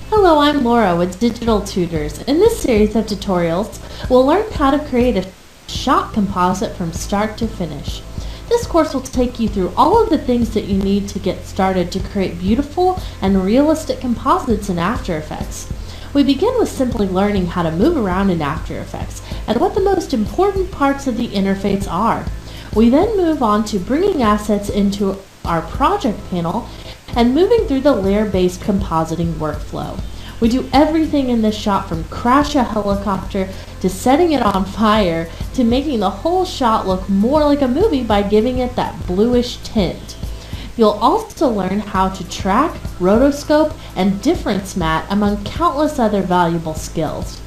Hello, I'm Laura with Digital Tutors. In this series of tutorials, we'll learn how to create a shot composite from start to finish. This course will take you through all of the things that you need to get started to create beautiful and realistic composites in After Effects. We begin with simply learning how to move around in After Effects and what the most important parts of the interface are. We then move on to bringing assets into our project panel and moving through the layer-based compositing workflow. We do everything in this shot from crash a helicopter to setting it on fire to making the whole shot look more like a movie by giving it that bluish tint. You'll also learn how to track, rotoscope, and difference mat among countless other valuable skills.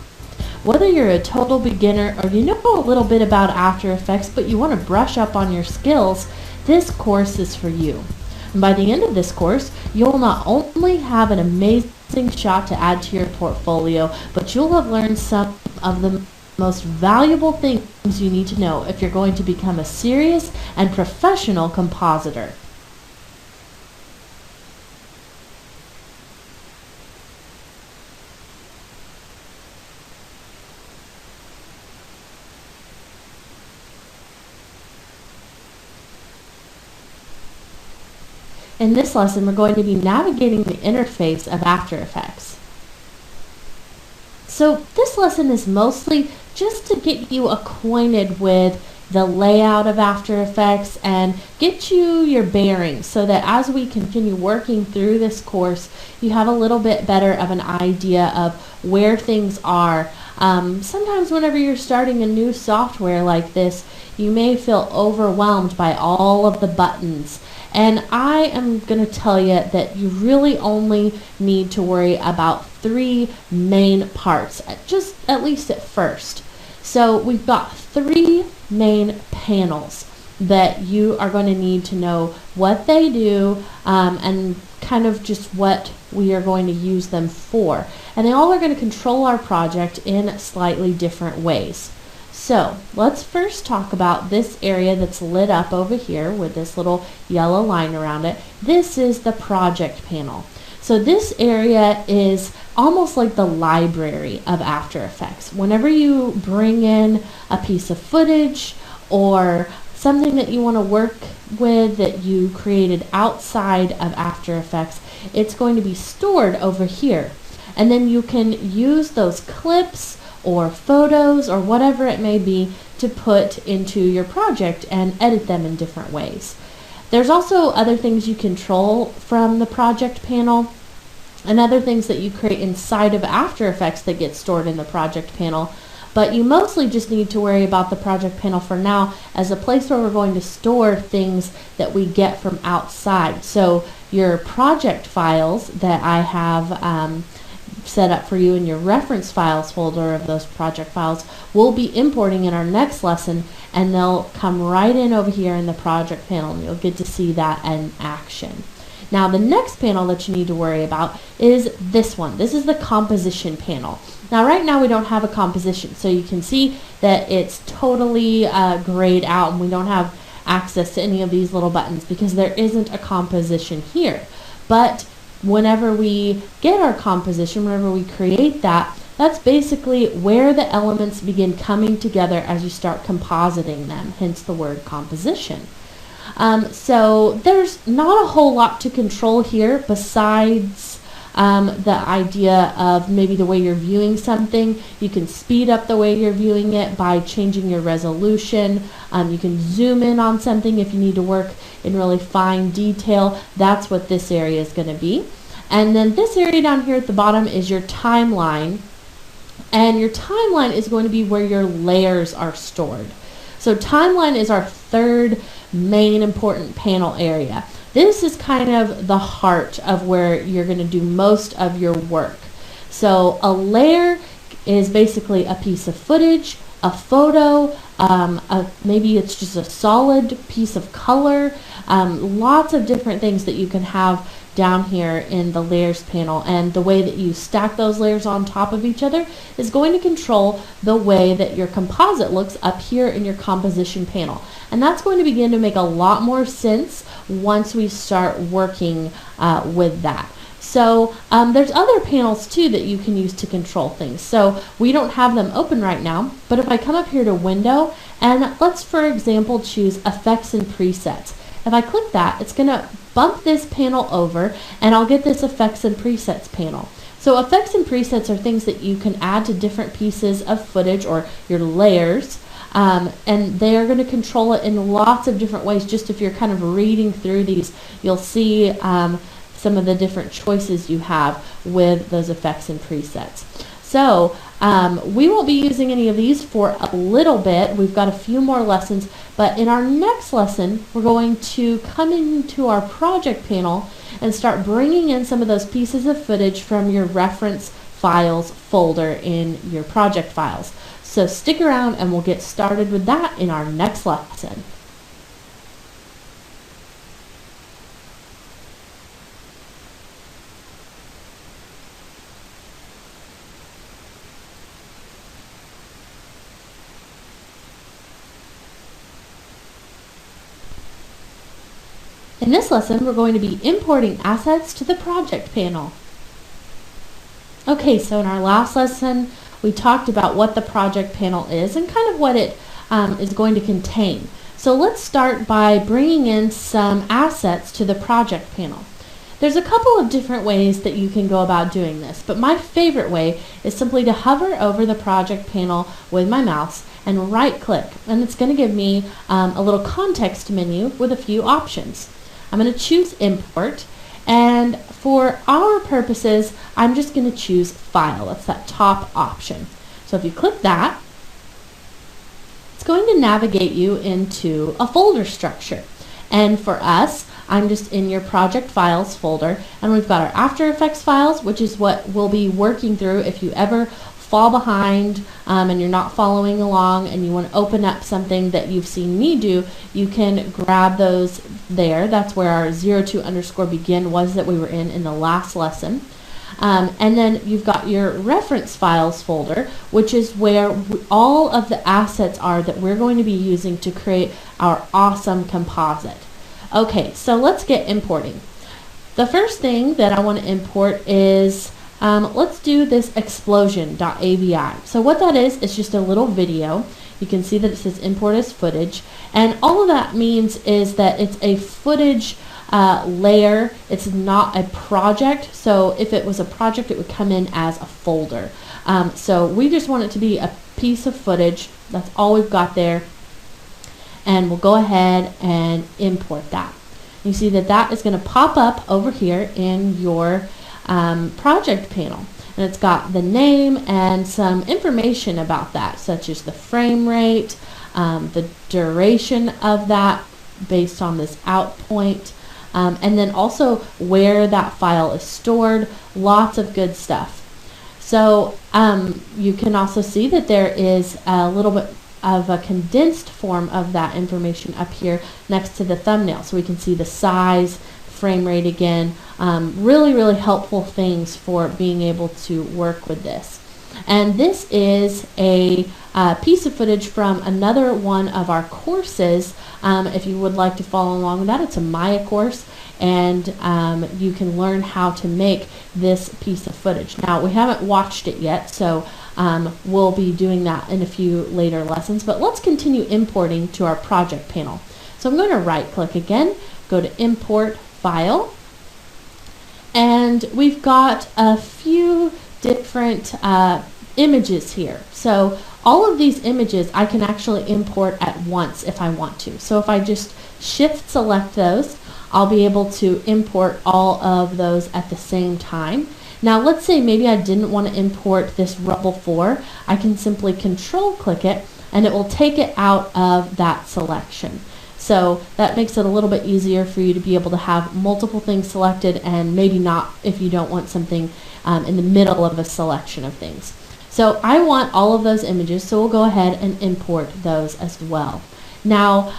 Whether you're a total beginner or you know a little bit about After Effects but you want to brush up on your skills, this course is for you. And by the end of this course, you'll not only have an amazing shot to add to your portfolio, but you'll have learned some of the most valuable things you need to know if you're going to become a serious and professional compositor. In this lesson, we're going to be navigating the interface of After Effects. So this lesson is mostly just to get you acquainted with the layout of After Effects and get you your bearings so that as we continue working through this course, you have a little bit better of an idea of where things are. Sometimes whenever you're starting a new software like this, you may feel overwhelmed by all of the buttons. And I am going to tell you that you really only need to worry about three main parts, just at least at first. So we've got three main panels that you are going to need to know what they do and kind of just what we are going to use them for. And they all are going to control our project in slightly different ways. So let's first talk about this area that's lit up over here with this little yellow line around it. This is the project panel. So this area is almost like the library of After Effects. Whenever you bring in a piece of footage or something that you want to work with that you created outside of After Effects, it's going to be stored over here. And then you can use those clips or photos or whatever it may be to put into your project and edit them in different ways. There's also other things you control from the project panel and other things that you create inside of After Effects that get stored in the project panel, but you mostly just need to worry about the project panel for now as a place where we're going to store things that we get from outside. So your project files that I have set up for you in your reference files folder of those project files we'll be importing in our next lesson, and they'll come right in over here in the project panel and you'll get to see that in action. Now the next panel that you need to worry about is this one. This is the composition panel. Now right now we don't have a composition, so you can see that it's totally grayed out and we don't have access to any of these little buttons because there isn't a composition here. But whenever we get our composition, whenever we create that, that's basically where the elements begin coming together as you start compositing them, hence the word composition. So there's not a whole lot to control here besides the idea of maybe the way you're viewing something. You can speed up the way you're viewing it by changing your resolution. You can zoom in on something if you need to work in really fine detail. That's what this area is going to be. And then this area down here at the bottom is your timeline. And your timeline is going to be where your layers are stored. So timeline is our third main important panel area. This is kind of the heart of where you're going to do most of your work. So a layer is basically a piece of footage, a photo, maybe it's just a solid piece of color, lots of different things that you can have down here in the layers panel, and the way that you stack those layers on top of each other is going to control the way that your composite looks up here in your composition panel. And that's going to begin to make a lot more sense once we start working with that. So there's other panels too that you can use to control things. So we don't have them open right now, but if I come up here to Window, and let's for example choose Effects and Presets. If I click that, it's going to bump this panel over, and I'll get this Effects and Presets panel. So effects and presets are things that you can add to different pieces of footage or your layers. And they are going to control it in lots of different ways. Just if you're kind of reading through these, you'll see some of the different choices you have with those effects and presets. So we won't be using any of these for a little bit. We've got a few more lessons, but in our next lesson, we're going to come into our project panel and start bringing in some of those pieces of footage from your reference files folder in your project files. So stick around and we'll get started with that in our next lesson. In this lesson, we're going to be importing assets to the project panel. Okay, so in our last lesson, we talked about what the project panel is and kind of what it is going to contain. So let's start by bringing in some assets to the project panel. There's a couple of different ways that you can go about doing this, but my favorite way is simply to hover over the project panel with my mouse and right click, and it's going to give me a little context menu with a few options. I'm going to choose Import, and for our purposes, I'm just going to choose File. That's that top option. So if you click that, it's going to navigate you into a folder structure. And for us, I'm just in your Project Files folder, and we've got our After Effects files, which is what we'll be working through if you ever fall behind and you're not following along and you want to open up something that you've seen me do, you can grab those there. That's where our 02_begin was that we were in the last lesson. And then you've got your reference files folder, which is where all of the assets are that we're going to be using to create our awesome composite. Okay, so let's get importing. The first thing that I want to import is let's do this explosion.avi. So what that is just a little video. You can see that it says import as footage, and all of that means is that it's a footage layer. It's not a project. So if it was a project, it would come in as a folder. So we just want it to be a piece of footage. That's all we've got there, and we'll go ahead and import that. You see that that is going to pop up over here in your project panel, and it's got the name and some information about that, such as the frame rate, the duration of that based on this out point, and then also where that file is stored. Lots of good stuff. So you can also see that there is a little bit of a condensed form of that information up here next to the thumbnail, so we can see the size, frame rate again. Really helpful things for being able to work with this. And this is a piece of footage from another one of our courses. If you would like to follow along with that, it's a Maya course, and you can learn how to make this piece of footage. Now, we haven't watched it yet, so we'll be doing that in a few later lessons, but let's continue importing to our project panel. So I'm going to right click again, go to Import File, and we've got a few different images here. So all of these images I can actually import at once if I want to. So if I just shift select those, I'll be able to import all of those at the same time. Now let's say maybe I didn't want to import this Rubble 4. I can simply control click it and it will take it out of that selection. So that makes it a little bit easier for you to be able to have multiple things selected, and maybe not if you don't want something in the middle of a selection of things. So I want all of those images, so we'll go ahead and import those as well. Now,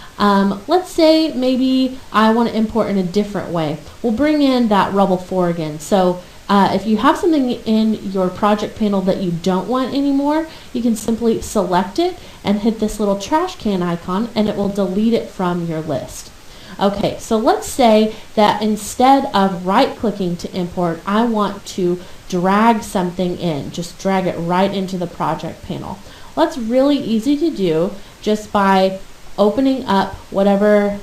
let's say maybe I want to import in a different way. We'll bring in that Rubble 4 again. So if you have something in your project panel that you don't want anymore, you can simply select it and hit this little trash can icon, and it will delete it from your list. Okay, so let's say that instead of right-clicking to import, I want to drag something in, just drag it right into the project panel. Well, that's really easy to do just by opening up whatever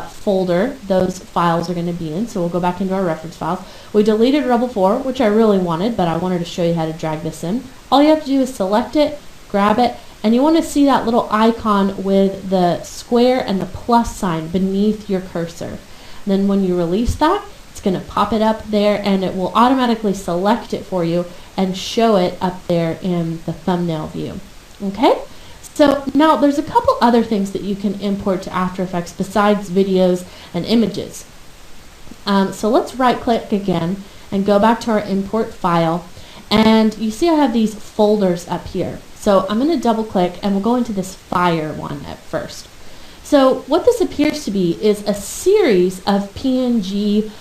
folder those files are going to be in. So we'll go back into our reference files. We deleted Rebel 4, which I really wanted, but I wanted to show you how to drag this in. All you have to do is select it, grab it, and you want to see that little icon with the square and the plus sign beneath your cursor. And then when you release that, it's going to pop it up there, and it will automatically select it for you and show it up there in the thumbnail view. Okay? So now there's a couple other things that you can import to After Effects besides videos and images. So let's right click again and go back to our import file, and you see I have these folders up here. So I'm going to double click and we'll go into this fire one at first. So what this appears to be is a series of PNG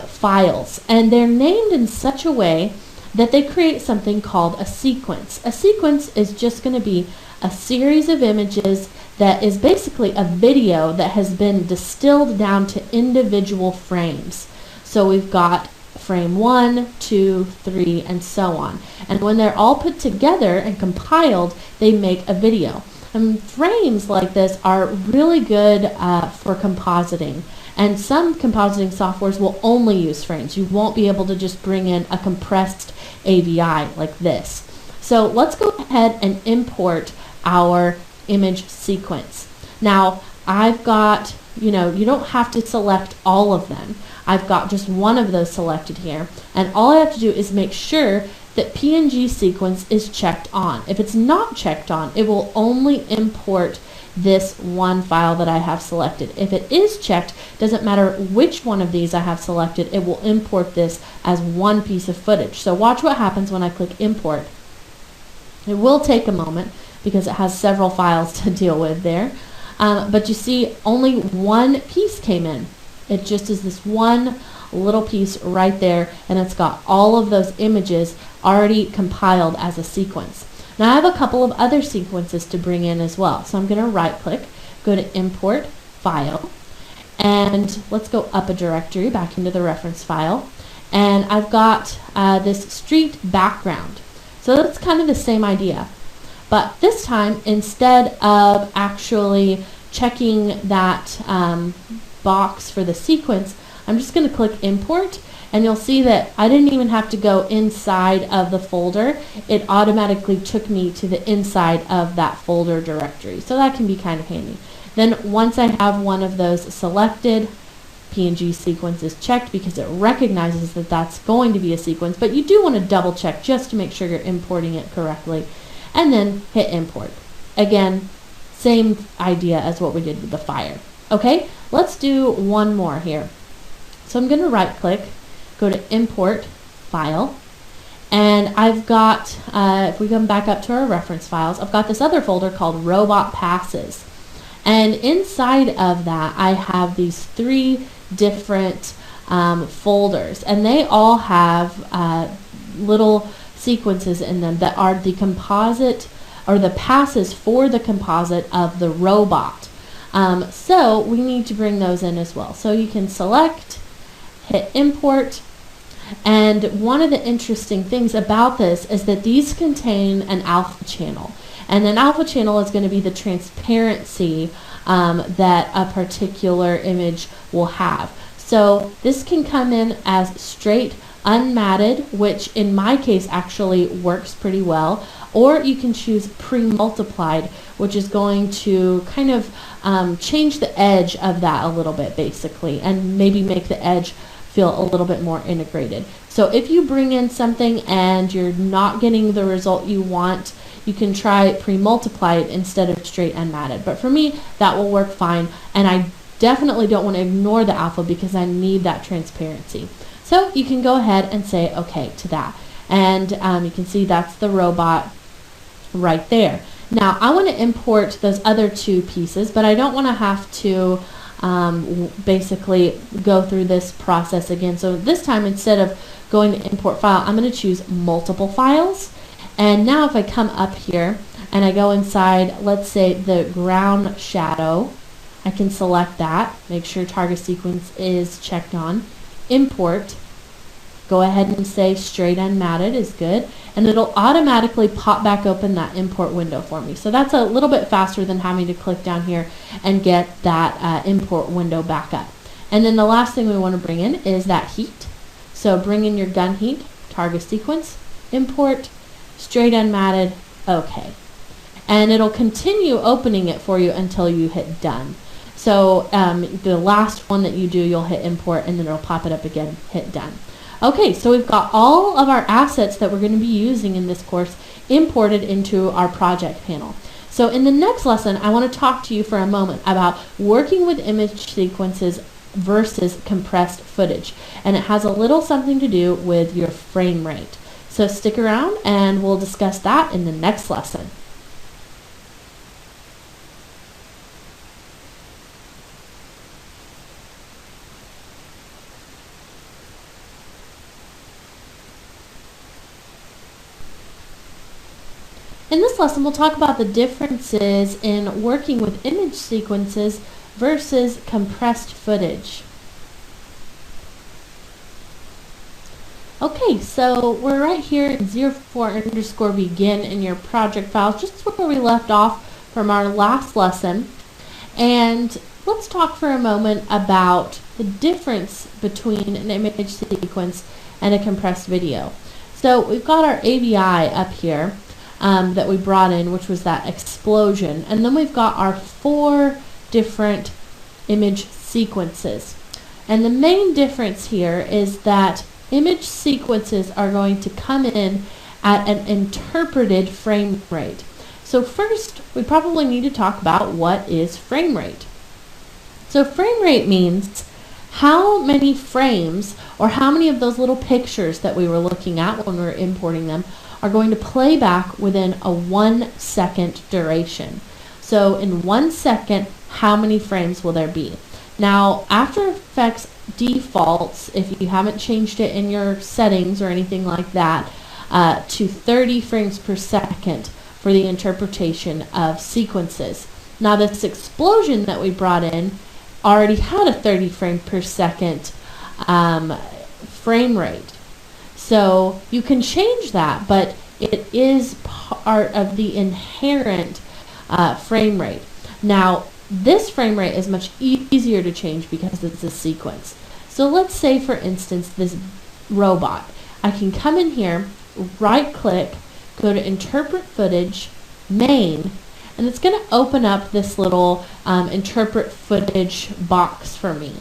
files, and they're named in such a way that they create something called a sequence. A sequence is just going to be a series of images that is basically a video that has been distilled down to individual frames. So we've got frame 1, 2, 3, and so on. And when they're all put together and compiled, they make a video. And frames like this are really good for compositing. And some compositing softwares will only use frames. You won't be able to just bring in a compressed AVI like this. So let's go ahead and import our image sequence. Now, I've got, you don't have to select all of them. I've got just one of those selected here, and all I have to do is make sure that PNG sequence is checked on. If it's not checked on, it will only import this one file that I have selected. If it is checked, doesn't matter which one of these I have selected, it will import this as one piece of footage. So watch what happens when I click import. It will take a moment because it has several files to deal with there. But you see only one piece came in. It just is this one little piece right there, and it's got all of those images already compiled as a sequence. Now I have a couple of other sequences to bring in as well. So I'm going to right click, go to import file, and let's go up a directory back into the reference file. And I've got this street background. So that's kind of the same idea. But this time, instead of actually checking that box for the sequence, I'm just going to click import, and you'll see that I didn't even have to go inside of the folder. It automatically took me to the inside of that folder directory. So that can be kind of handy. Then once I have one of those selected, PNG sequence is checked because it recognizes that that's going to be a sequence, but you do want to double check just to make sure you're importing it correctly, and then hit import. Again, same idea as what we did with the fire. Okay, let's do one more here. So I'm going to right click, go to import file, and I've got, if we come back up to our reference files, I've got this other folder called robot passes. And inside of that, I have these 3 different folders, and they all have little sequences in them that are the composite, or the passes for the composite of the robot. So we need to bring those in as well. So you can select, hit import, and one of the interesting things about this is that these contain an alpha channel. And an alpha channel is going to be the transparency that a particular image will have. So this can come in as straight unmatted, which in my case actually works pretty well, or you can choose pre-multiplied, which is going to kind of change the edge of that a little bit basically, and maybe make the edge feel a little bit more integrated. So if you bring in something and you're not getting the result you want, you can try pre-multiplied instead of straight unmatted. But for me, that will work fine, and I definitely don't want to ignore the alpha because I need that transparency. So you can go ahead and say okay to that. And you can see that's the robot right there. Now I want to import those other 2 pieces, but I don't want to have to basically go through this process again. So this time, instead of going to import file, I'm going to choose multiple files. And now if I come up here and I go inside, let's say the ground shadow, I can select that, make sure target sequence is checked on, import, go ahead and say straight unmatted is good, and it'll automatically pop back open that import window for me. So that's a little bit faster than having to click down here and get that import window back up. And then the last thing we want to bring in is that heat. So bring in your gun heat, target sequence, import, straight unmatted, okay. And it'll continue opening it for you until you hit done. So the last one that you do, you'll hit import, and then it'll pop it up again, hit done. Okay, so we've got all of our assets that we're going to be using in this course imported into our project panel. So in the next lesson, I want to talk to you for a moment about working with image sequences versus compressed footage. And it has a little something to do with your frame rate. So stick around and we'll discuss that in the next lesson. In this lesson, we'll talk about the differences in working with image sequences versus compressed footage. Okay, so we're right here in 04_begin in your project files, just where we left off from our last lesson. And let's talk for a moment about the difference between an image sequence and a compressed video. So we've got our AVI up here that we brought in, which was that explosion. And then we've got our 4 different image sequences. And the main difference here is that image sequences are going to come in at an interpreted frame rate. So first, we probably need to talk about what is frame rate. So frame rate means how many frames, or how many of those little pictures that we were looking at when we were importing them, are going to play back within a 1 second duration. So in 1 second, how many frames will there be? Now, After Effects defaults, if you haven't changed it in your settings or anything like that, to 30 frames per second for the interpretation of sequences. Now, this explosion that we brought in already had a 30 frame per second frame rate. So you can change that, but it is part of the inherent frame rate. Now, this frame rate is much easier to change because it's a sequence. So let's say, for instance, this robot. I can come in here, right click, go to Interpret Footage, Main, and it's going to open up this little Interpret Footage box for me.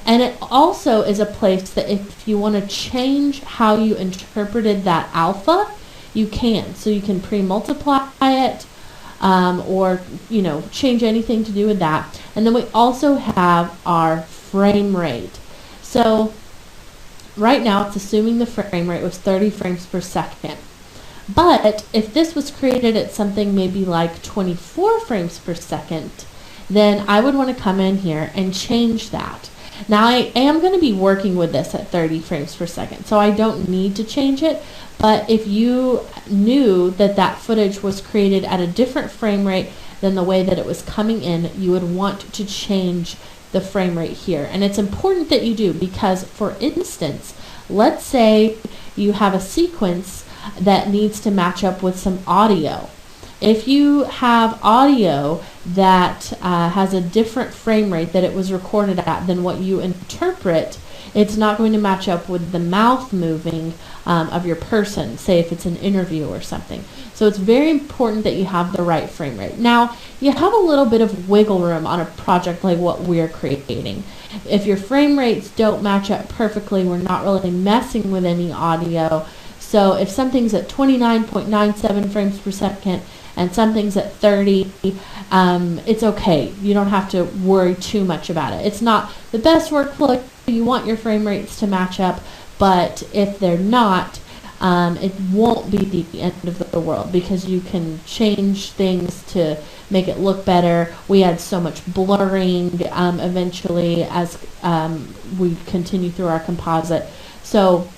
And it also is a place that if you want to change how you interpreted that alpha, you can. So you can pre-multiply it, or change anything to do with that. And then we also have our frame rate. So right now it's assuming the frame rate was 30 frames per second. But if this was created at something maybe like 24 frames per second, then I would want to come in here and change that. Now, I am going to be working with this at 30 frames per second, so I don't need to change it. But if you knew that that footage was created at a different frame rate than the way that it was coming in, you would want to change the frame rate here. And it's important that you do because, for instance, let's say you have a sequence that needs to match up with some audio. If you have audio that has a different frame rate that it was recorded at than what you interpret, it's not going to match up with the mouth moving of your person, say if it's an interview or something. So it's very important that you have the right frame rate. Now, you have a little bit of wiggle room on a project like what we're creating. If your frame rates don't match up perfectly, we're not really messing with any audio. So if something's at 29.97 frames per second and something's at 30, it's okay. You don't have to worry too much about it. It's not the best workflow. You want your frame rates to match up, but if they're not, it won't be the end of the world because you can change things to make it look better. We had so much blurring eventually as we continue through our composite. So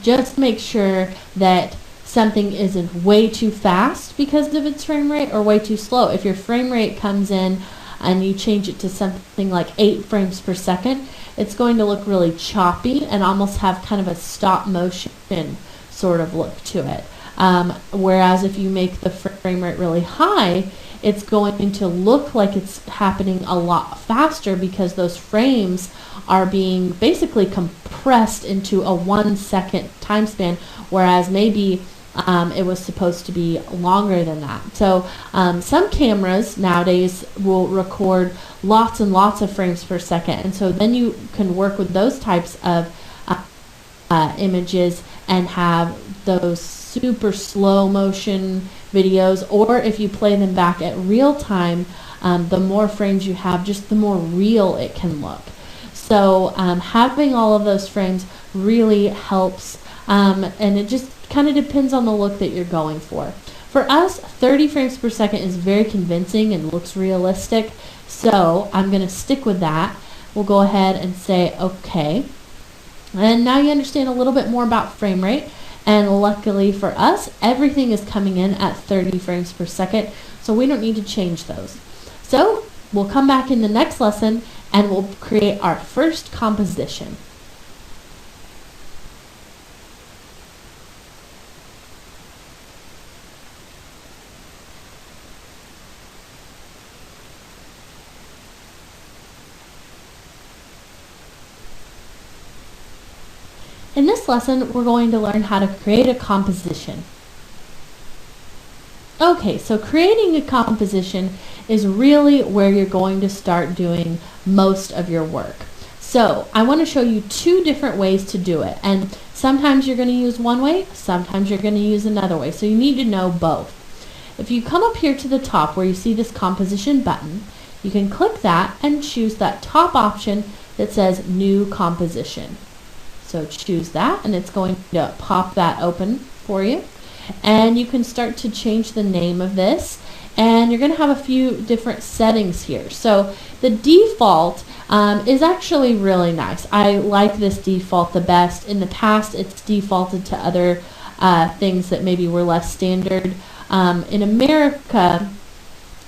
just make sure that something isn't way too fast because of its frame rate or way too slow. If your frame rate comes in and you change it to something like 8 frames per second, it's going to look really choppy and almost have kind of a stop motion sort of look to it. Whereas if you make the frame rate really high, it's going to look like it's happening a lot faster because those frames are being basically compressed into a 1 second time span, whereas maybe it was supposed to be longer than that. So some cameras nowadays will record lots and lots of frames per second, and so then you can work with those types of images and have those super slow motion videos, or if you play them back at real time, the more frames you have, just the more real it can look. So having all of those frames really helps, and it just kind of depends on the look that you're going for. For us, 30 frames per second is very convincing and looks realistic, so I'm going to stick with that. We'll go ahead and say OK. And now you understand a little bit more about frame rate, and luckily for us, everything is coming in at 30 frames per second, so we don't need to change those. So we'll come back in the next lesson and we'll create our first composition. In this lesson, we're going to learn how to create a composition. Okay, so creating a composition is really where you're going to start doing most of your work. So I want to show you 2 different ways to do it, and sometimes you're going to use one way, sometimes you're going to use another way, so you need to know both. If you come up here to the top where you see this composition button, you can click that and choose that top option that says New Composition. So choose that, and it's going to pop that open for you. And you can start to change the name of this, and you're going to have a few different settings here. So the default is actually really nice. I like this default the best. In the past, it's defaulted to other things that maybe were less standard. In America,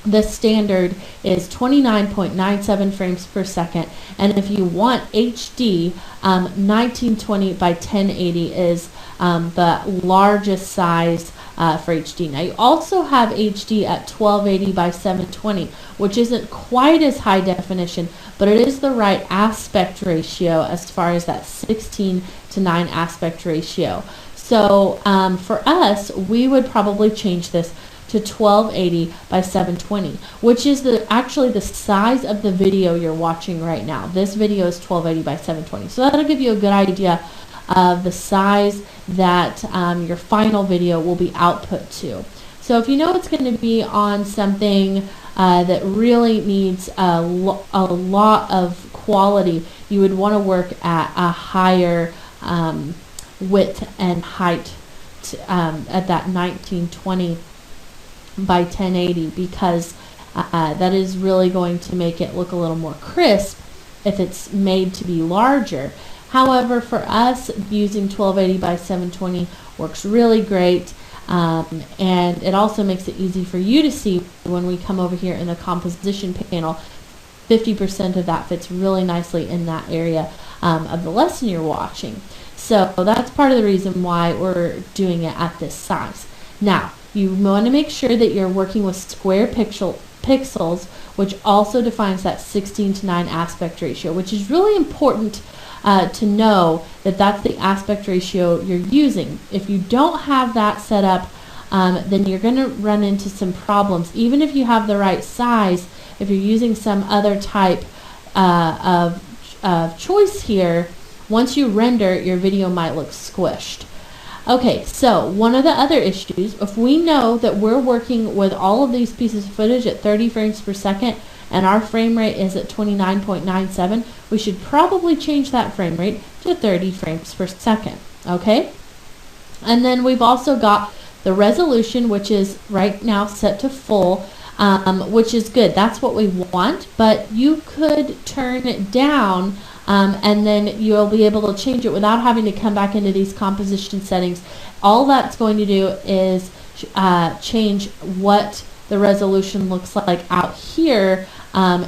the standard is 29.97 frames per second, and if you want HD, 1920 by 1080 is the largest size for HD. Now you also have HD at 1280 by 720, which isn't quite as high definition, but it is the right aspect ratio as far as that 16:9 aspect ratio. So for us, we would probably change this to 1280 by 720, which is actually the size of the video you're watching right now. This video is 1280 by 720. So that'll give you a good idea of the size that your final video will be output to. So if you know it's going to be on something that really needs a lot of quality, you would want to work at a higher width and height at that 1920 by 1080, because that is really going to make it look a little more crisp if it's made to be larger. However, for us, using 1280 by 720 works really great, and it also makes it easy for you to see when we come over here in the composition panel. 50% of that fits really nicely in that area of the lesson you're watching. So that's part of the reason why we're doing it at this size. Now, you want to make sure that you're working with square pixels, which also defines that 16:9 aspect ratio, which is really important to know that that's the aspect ratio you're using. If you don't have that set up, then you're going to run into some problems. Even if you have the right size, if you're using some other type of choice here, once you render, your video might look squished. Okay, so one of the other issues, if we know that we're working with all of these pieces of footage at 30 frames per second and our frame rate is at 29.97, we should probably change that frame rate to 30 frames per second, okay? And then we've also got the resolution, which is right now set to full, which is good. That's what we want, but you could turn it down and then you'll be able to change it without having to come back into these composition settings. All that's going to do is change what the resolution looks like out here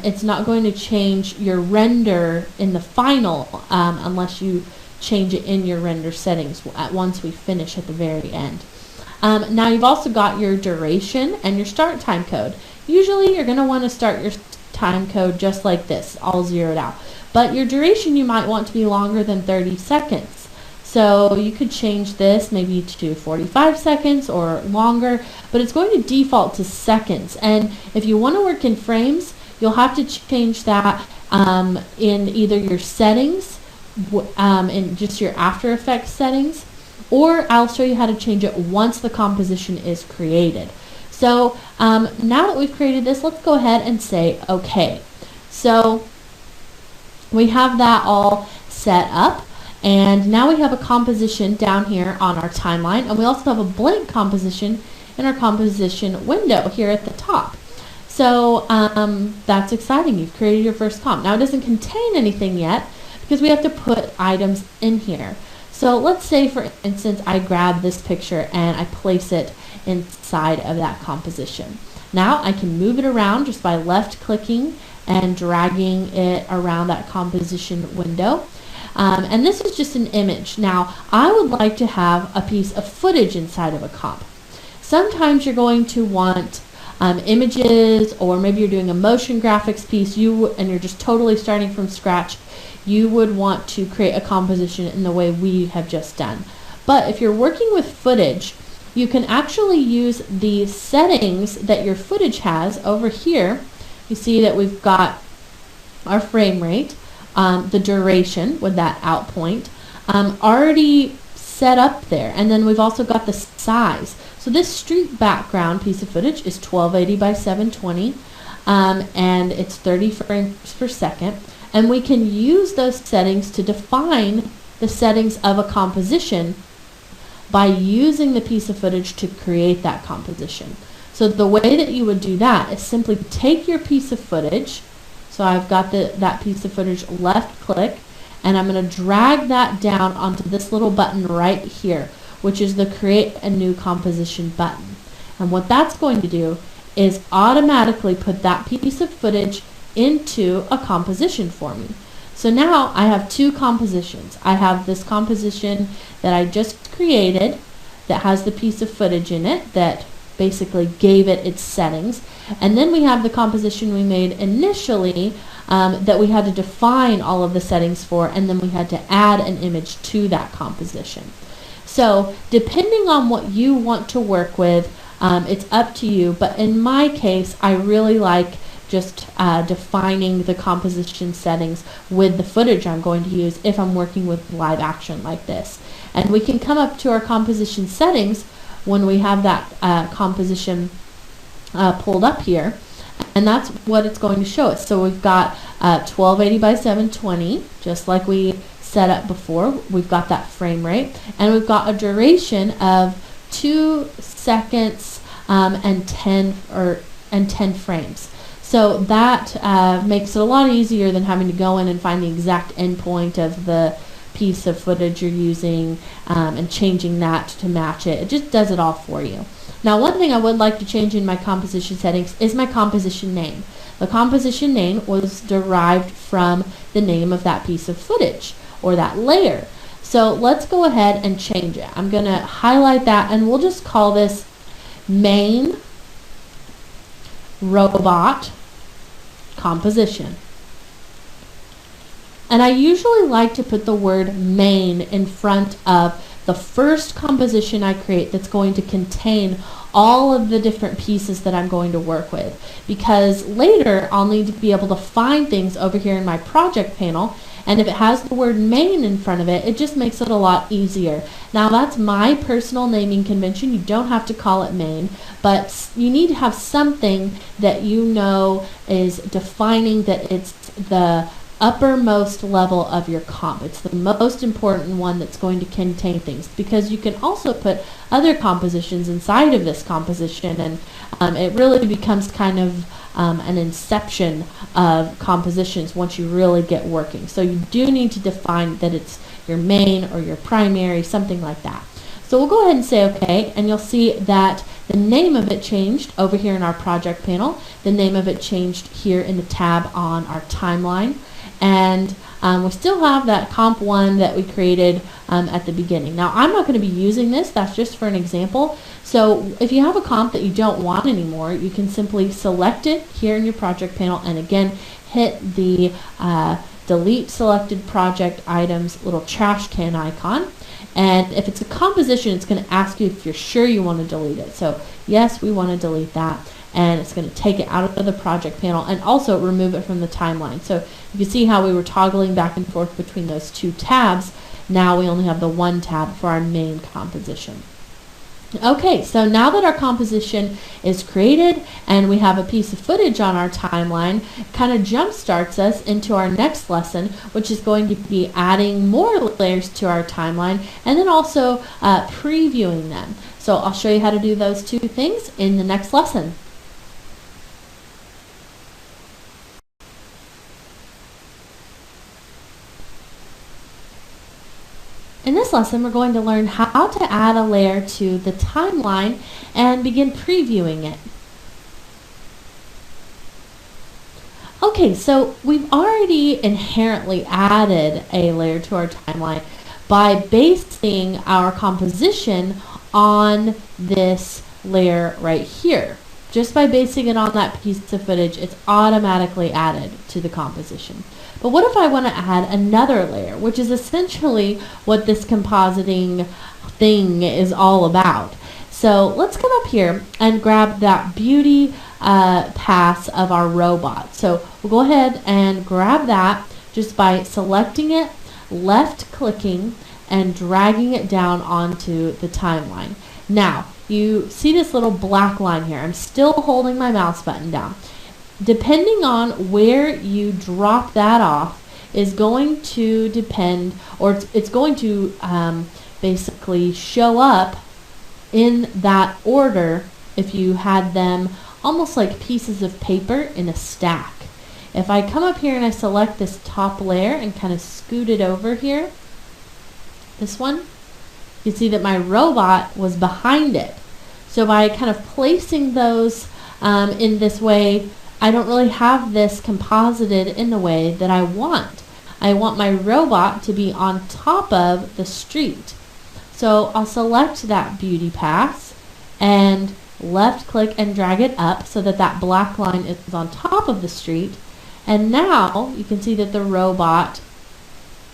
It's not going to change your render in the final unless you change it in your render settings once we finish at the very end. Now you've also got your duration and your start time code. Usually you're going to want to start your time code just like this, all zeroed out. But your duration you might want to be longer than 30 seconds. So you could change this maybe to 45 seconds or longer, but it's going to default to seconds. And if you want to work in frames, you'll have to change that in either your settings, in just your After Effects settings, or I'll show you how to change it once the composition is created. So now that we've created this, let's go ahead and say OK. So we have that all set up, and now we have a composition down here on our timeline, and we also have a blank composition in our composition window here at the top. So that's exciting. You've created your first comp. Now it doesn't contain anything yet because we have to put items in here. So let's say, for instance, I grab this picture and I place it inside of that composition. Now I can move it around just by left clicking and dragging it around that composition window. And this is just an image. Now I would like to have a piece of footage inside of a comp. Sometimes you're going to want images, or maybe you're doing a motion graphics piece and you're just totally starting from scratch. You would want to create a composition in the way we have just done. But if you're working with footage, you can actually use the settings that your footage has over here. You see that we've got our frame rate, the duration with that out point already set up there, and then we've also got the size. So this street background piece of footage is 1280 by 720, and it's 30 frames per second. And we can use those settings to define the settings of a composition by using the piece of footage to create that composition. So the way that you would do that is simply take your piece of footage. So I've got that piece of footage, left click, and I'm going to drag that down onto this little button right here, which is the Create a New Composition button. And what that's going to do is automatically put that piece of footage into a composition for me. So now I have two compositions. I have this composition that I just created that has the piece of footage in it that basically gave it its settings, and then we have the composition we made initially that we had to define all of the settings for, and then we had to add an image to that composition. So depending on what you want to work with, it's up to you, but in my case I really like just defining the composition settings with the footage I'm going to use if I'm working with live action like this. And we can come up to our composition settings when we have that composition pulled up here, and that's what it's going to show us. So we've got 1280 by 720, just like we set up before. We've got that frame rate, and we've got a duration of 2 seconds and 10 frames. So that makes it a lot easier than having to go in and find the exact endpoint of the piece of footage you're using and changing that to match it. It just does it all for you. Now, one thing I would like to change in my composition settings is my composition name. The composition name was derived from the name of that piece of footage or that layer. So let's go ahead and change it. I'm going to highlight that, and we'll just call this main robot composition. And I usually like to put the word main in front of the first composition I create that's going to contain all of the different pieces that I'm going to work with, because later I'll need to be able to find things over here in my project panel, and if it has the word main in front of it, it just makes it a lot easier. Now that's my personal naming convention. You don't have to call it main, but you need to have something that you know is defining that it's the uppermost level of your comp. It's the most important one that's going to contain things, because you can also put other compositions inside of this composition, and it really becomes kind of an inception of compositions once you really get working. So you do need to define that it's your main or your primary, something like that. So we'll go ahead and say OK, and you'll see that the name of it changed over here in our project panel. The name of it changed here in the tab on our timeline. And we still have that comp 1 that we created at the beginning. Now, I'm not going to be using this. That's just for an example. So if you have a comp that you don't want anymore, you can simply select it here in your project panel and again hit the delete selected project items little trash can icon. And if it's a composition, it's going to ask you if you're sure you want to delete it. So yes, we want to delete that. And it's going to take it out of the project panel and also remove it from the timeline. So you can see how we were toggling back and forth between those two tabs. Now we only have the one tab for our main composition. Okay, so now that our composition is created and we have a piece of footage on our timeline, it kind of jump starts us into our next lesson, which is going to be adding more layers to our timeline and then also previewing them. So I'll show you how to do those two things in the next lesson. In this lesson, we're going to learn how to add a layer to the timeline and begin previewing it. Okay, so we've already inherently added a layer to our timeline by basing our composition on this layer right here. Just by basing it on that piece of footage, it's automatically added to the composition. But what if I want to add another layer, which is essentially what this compositing thing is all about. So let's come up here and grab that beauty pass of our robot. So we'll go ahead and grab that just by selecting it, left clicking, and dragging it down onto the timeline. Now, you see this little black line here. I'm still holding my mouse button down. Depending on where you drop that off is going to depend, or it's going to basically show up in that order if you had them almost like pieces of paper in a stack. If I come up here and I select this top layer and kind of scoot it over here, this one, you see that my robot was behind it. So by kind of placing those in this way, I don't really have this composited in the way that I want. I want my robot to be on top of the street. So I'll select that beauty pass and left click and drag it up so that that black line is on top of the street. And now you can see that the robot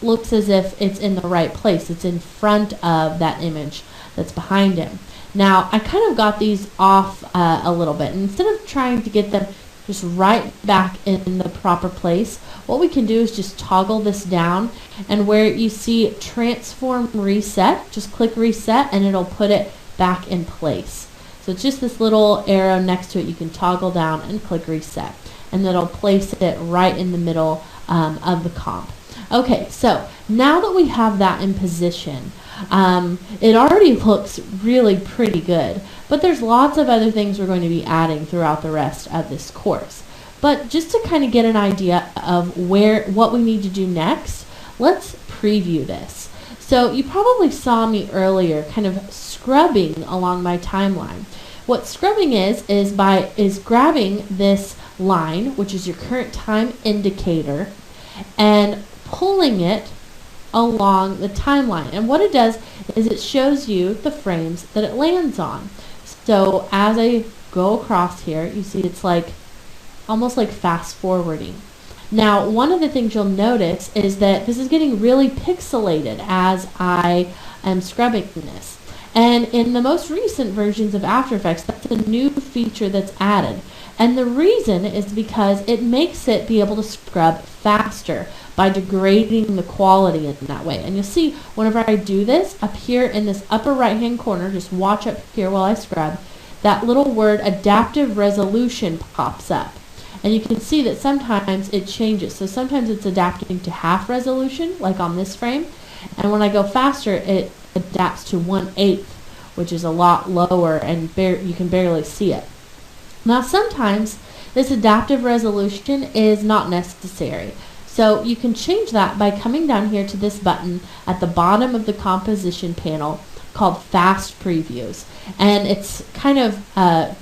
looks as if it's in the right place. It's in front of that image that's behind him. Now I kind of got these off a little bit. And instead of trying to get them just right back in the proper place, what we can do is just toggle this down, and where you see transform reset, just click reset and it'll put it back in place. So it's just this little arrow next to it. You can toggle down and click reset, and that'll place it right in the middle of the comp. Okay, so now that we have that in position, it already looks really pretty good, but there's lots of other things we're going to be adding throughout the rest of this course. But just to kind of get an idea of what we need to do next, let's preview this. So you probably saw me earlier kind of scrubbing along my timeline. What scrubbing is grabbing this line, which is your current time indicator, and pulling it along the timeline. And what it does is it shows you the frames that it lands on. So as I go across here, you see it's like almost like fast forwarding. Now, one of the things you'll notice is that this is getting really pixelated as I am scrubbing this. And in the most recent versions of After Effects, that's a new feature that's added. And the reason is because it makes it be able to scrub faster by degrading the quality in that way. And you'll see whenever I do this, up here in this upper right hand corner, just watch up here while I scrub, that little word adaptive resolution pops up. And you can see that sometimes it changes. So sometimes it's adapting to half resolution, like on this frame. And when I go faster, it adapts to 1/8, which is a lot lower, and you can barely see it. Now sometimes this adaptive resolution is not necessary. So you can change that by coming down here to this button at the bottom of the composition panel, called fast previews, and it's kind of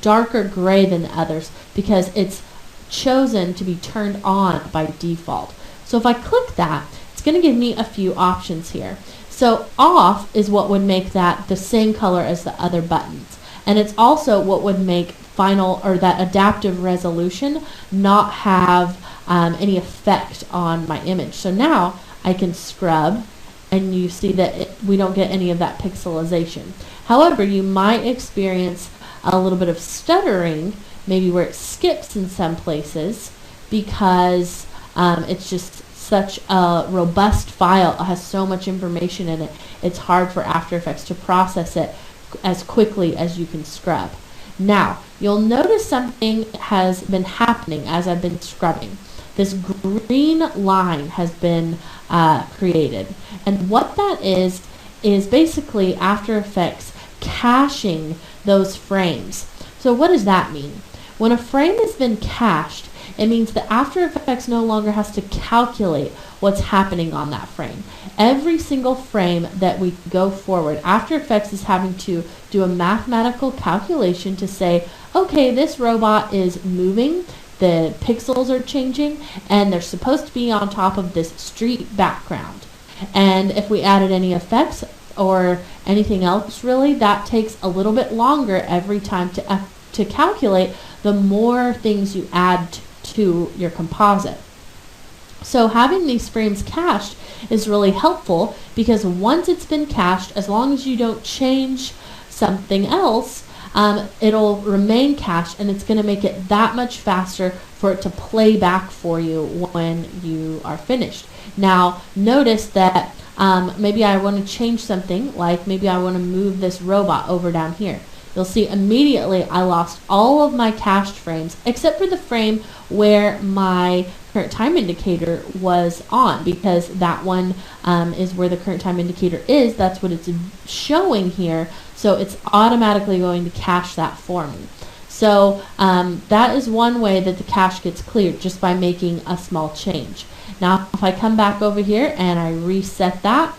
darker gray than the others because it's chosen to be turned on by default. So if I click that, it's going to give me a few options here. So off is what would make that the same color as the other buttons, and it's also what would make final or that adaptive resolution not have any effect on my image. So now I can scrub, and you see that we don't get any of that pixelization. However, you might experience a little bit of stuttering, maybe where it skips in some places, because it's just such a robust file. It has so much information in it. It's hard for After Effects to process it as quickly as you can scrub. Now, you'll notice something has been happening as I've been scrubbing. This green line has been created. And what that is basically After Effects caching those frames. So what does that mean? When a frame has been cached, it means that After Effects no longer has to calculate what's happening on that frame. Every single frame that we go forward, After Effects is having to do a mathematical calculation to say, okay, this robot is moving, the pixels are changing, and they're supposed to be on top of this street background. And if we added any effects or anything else really, that takes a little bit longer every time to calculate, the more things you add to your composite. So having these frames cached is really helpful, because once it's been cached, as long as you don't change something else, it'll remain cached, and it's going to make it that much faster for it to play back for you when you are finished. Now notice that maybe I want to change something, like maybe I want to move this robot over down here. You'll see immediately I lost all of my cached frames except for the frame where my current time indicator was on, because that one is where the current time indicator is. That's what it's showing here, so it's automatically going to cache that for me. So that is one way that the cache gets cleared, just by making a small change. Now if I come back over here and I reset that,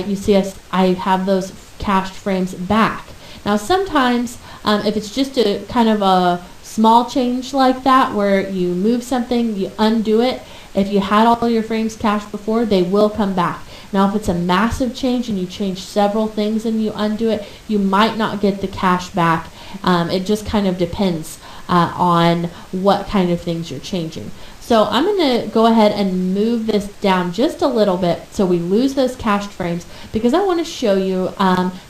you see I have those cached frames back. Now sometimes if it's just a kind of a small change like that, where you move something, you undo it, if you had all your frames cached before, they will come back. Now if it's a massive change and you change several things and you undo it, you might not get the cache back. It just kind of depends on what kind of things you're changing. So I'm going to go ahead and move this down just a little bit so we lose those cached frames, because I want to show you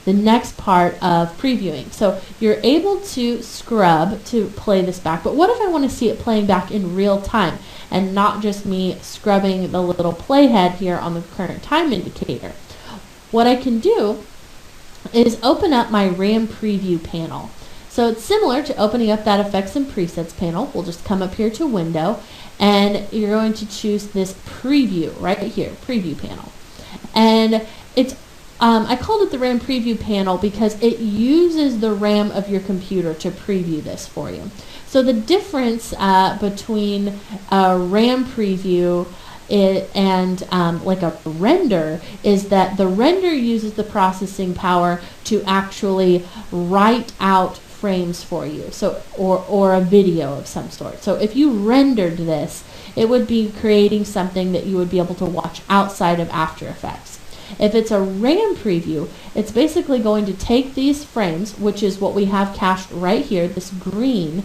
the next part of previewing. So you're able to scrub to play this back, but what if I want to see it playing back in real time and not just me scrubbing the little playhead here on the current time indicator? What I can do is open up my RAM preview panel. So it's similar to opening up that Effects and Presets panel. We'll just come up here to Window, and you're going to choose this preview right here, preview panel. And it's I called it the RAM preview panel because it uses the RAM of your computer to preview this for you. So the difference between a RAM preview and like a render is that the render uses the processing power to actually write out frames for you, so or a video of some sort. So if you rendered this, it would be creating something that you would be able to watch outside of After Effects. If it's a RAM preview, it's basically going to take these frames, which is what we have cached right here, this green,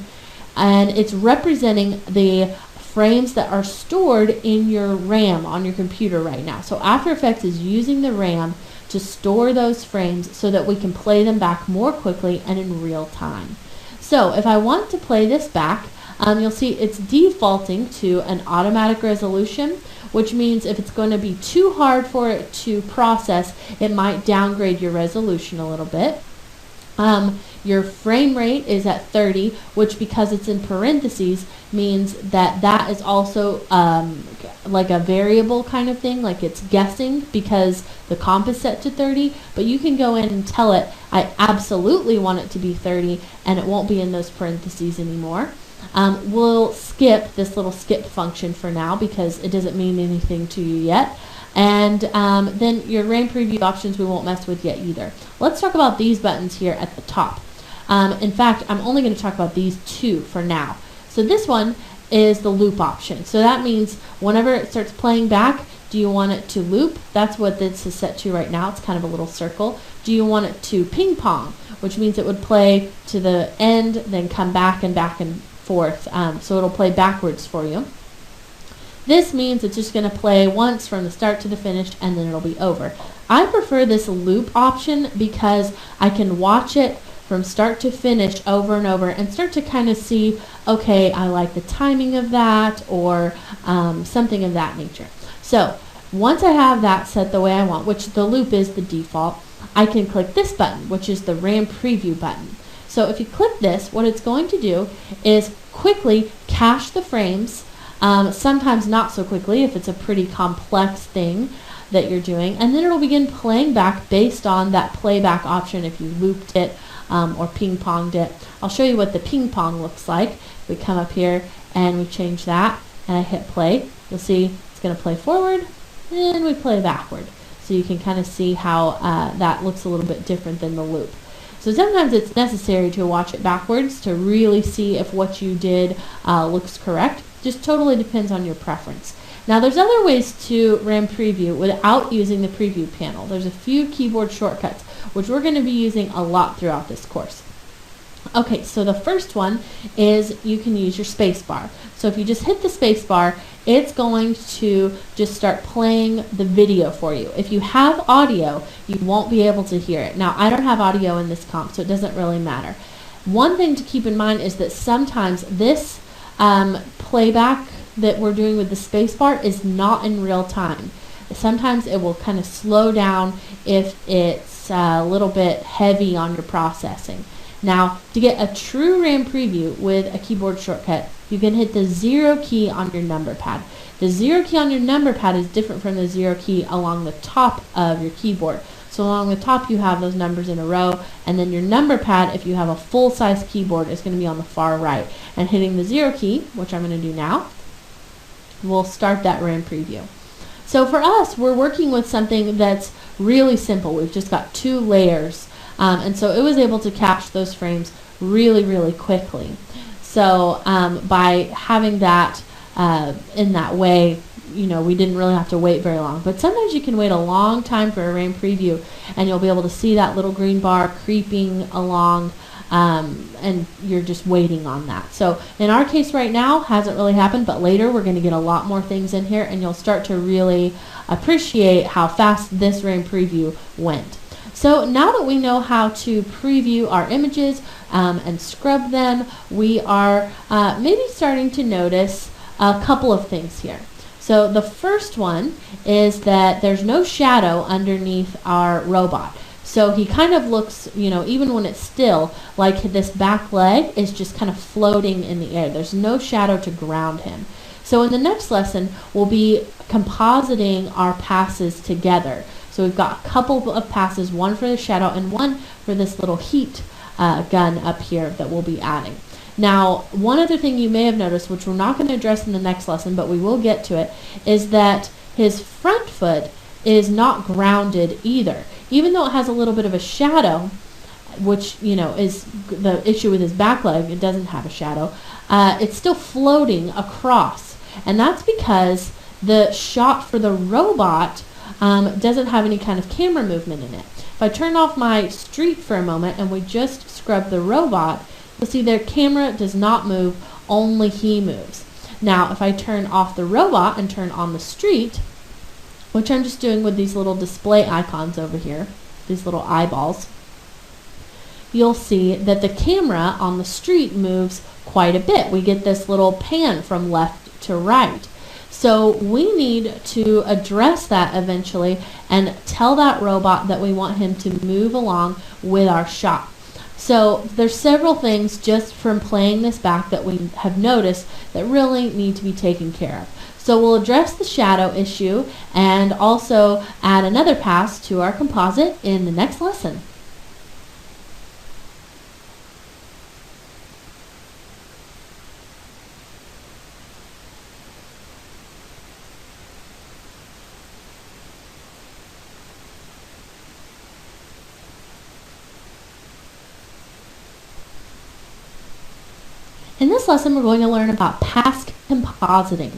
and it's representing the frames that are stored in your RAM on your computer right now. So After Effects is using the RAM to store those frames so that we can play them back more quickly and in real time. So if I want to play this back, you'll see it's defaulting to an automatic resolution, which means if it's going to be too hard for it to process, it might downgrade your resolution a little bit. Your frame rate is at 30, which, because it's in parentheses, means that that is also like a variable kind of thing, like it's guessing because the comp is set to 30, but you can go in and tell it, I absolutely want it to be 30, and it won't be in those parentheses anymore. We'll skip this little skip function for now because it doesn't mean anything to you yet. And then your RAM preview options we won't mess with yet either. Let's talk about these buttons here at the top. In fact, I'm only going to talk about these two for now. So this one is the loop option. So that means whenever it starts playing back, do you want it to loop? That's what this is set to right now. It's kind of a little circle. Do you want it to ping pong, which means it would play to the end, then come back and forth. So it'll play backwards for you. This means it's just going to play once from the start to the finish, and then it'll be over. I prefer this loop option because I can watch it from start to finish over and over and start to kind of see, okay, I like the timing of that, or something of that nature. So once I have that set the way I want, which the loop is the default, I can click this button, which is the RAM preview button. So if you click this, what it's going to do is quickly cache the frames, sometimes not so quickly if it's a pretty complex thing that you're doing, and then it'll begin playing back based on that playback option if you looped it or ping-ponged it. I'll show you what the ping-pong looks like. We come up here and we change that, and I hit play. You'll see it's going to play forward, and we play backward. So you can kind of see how that looks a little bit different than the loop. So sometimes it's necessary to watch it backwards to really see if what you did looks correct. Just totally depends on your preference. Now there's other ways to RAM preview without using the preview panel. There's a few keyboard shortcuts which we're going to be using a lot throughout this course. Okay, so the first one is you can use your space bar. So if you just hit the space bar, it's going to just start playing the video for you. If you have audio, you won't be able to hear it. Now I don't have audio in this comp, so it doesn't really matter. One thing to keep in mind is that sometimes this playback that we're doing with the space bar is not in real time. Sometimes it will kind of slow down if it's a little bit heavy on your processing. Now, to get a true RAM preview with a keyboard shortcut, you can hit the 0 key on your number pad. The 0 key on your number pad is different from the 0 key along the top of your keyboard. So along the top you have those numbers in a row, and then your number pad, if you have a full-size keyboard, is going to be on the far right. And hitting the 0 key, which I'm going to do now, will start that RAM preview. So for us, we're working with something that's really simple. We've just got 2 layers. And so it was able to cache those frames really, really quickly. So by having that in that way, you know, we didn't really have to wait very long. But sometimes you can wait a long time for a RAM preview, and you'll be able to see that little green bar creeping along, and you're just waiting on that. So in our case right now, hasn't really happened, but later we're going to get a lot more things in here, and you'll start to really appreciate how fast this RAM preview went. So now that we know how to preview our images and scrub them, we are maybe starting to notice a couple of things here. So the first one is that there's no shadow underneath our robot. So he kind of looks, you know, even when it's still, like this back leg is just kind of floating in the air. There's no shadow to ground him. So in the next lesson, we'll be compositing our passes together. So we've got a couple of passes, one for the shadow and one for this little heat gun up here that we'll be adding. Now, one other thing you may have noticed, which we're not going to address in the next lesson, but we will get to it, is that his front foot is not grounded either. Even though it has a little bit of a shadow, which, you know, is the issue with his back leg, it doesn't have a shadow, it's still floating across. And that's because the shot for the robot doesn't have any kind of camera movement in it. If I turn off my street for a moment and we just scrub the robot, you'll see their camera does not move, only he moves. Now, if I turn off the robot and turn on the street, which I'm just doing with these little display icons over here, these little eyeballs, you'll see that the camera on the street moves quite a bit. We get this little pan from left to right. So we need to address that eventually and tell that robot that we want him to move along with our shot. So there's several things just from playing this back that we have noticed that really need to be taken care of. So we'll address the shadow issue and also add another pass to our composite in the next lesson. In this lesson, we're going to learn about pass compositing.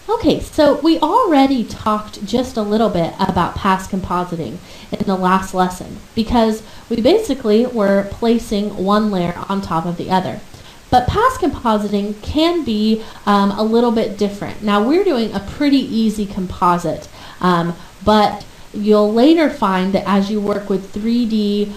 Okay, so we already talked just a little bit about pass compositing in the last lesson because we basically were placing one layer on top of the other. But pass compositing can be a little bit different. Now we're doing a pretty easy composite, but you'll later find that as you work with 3D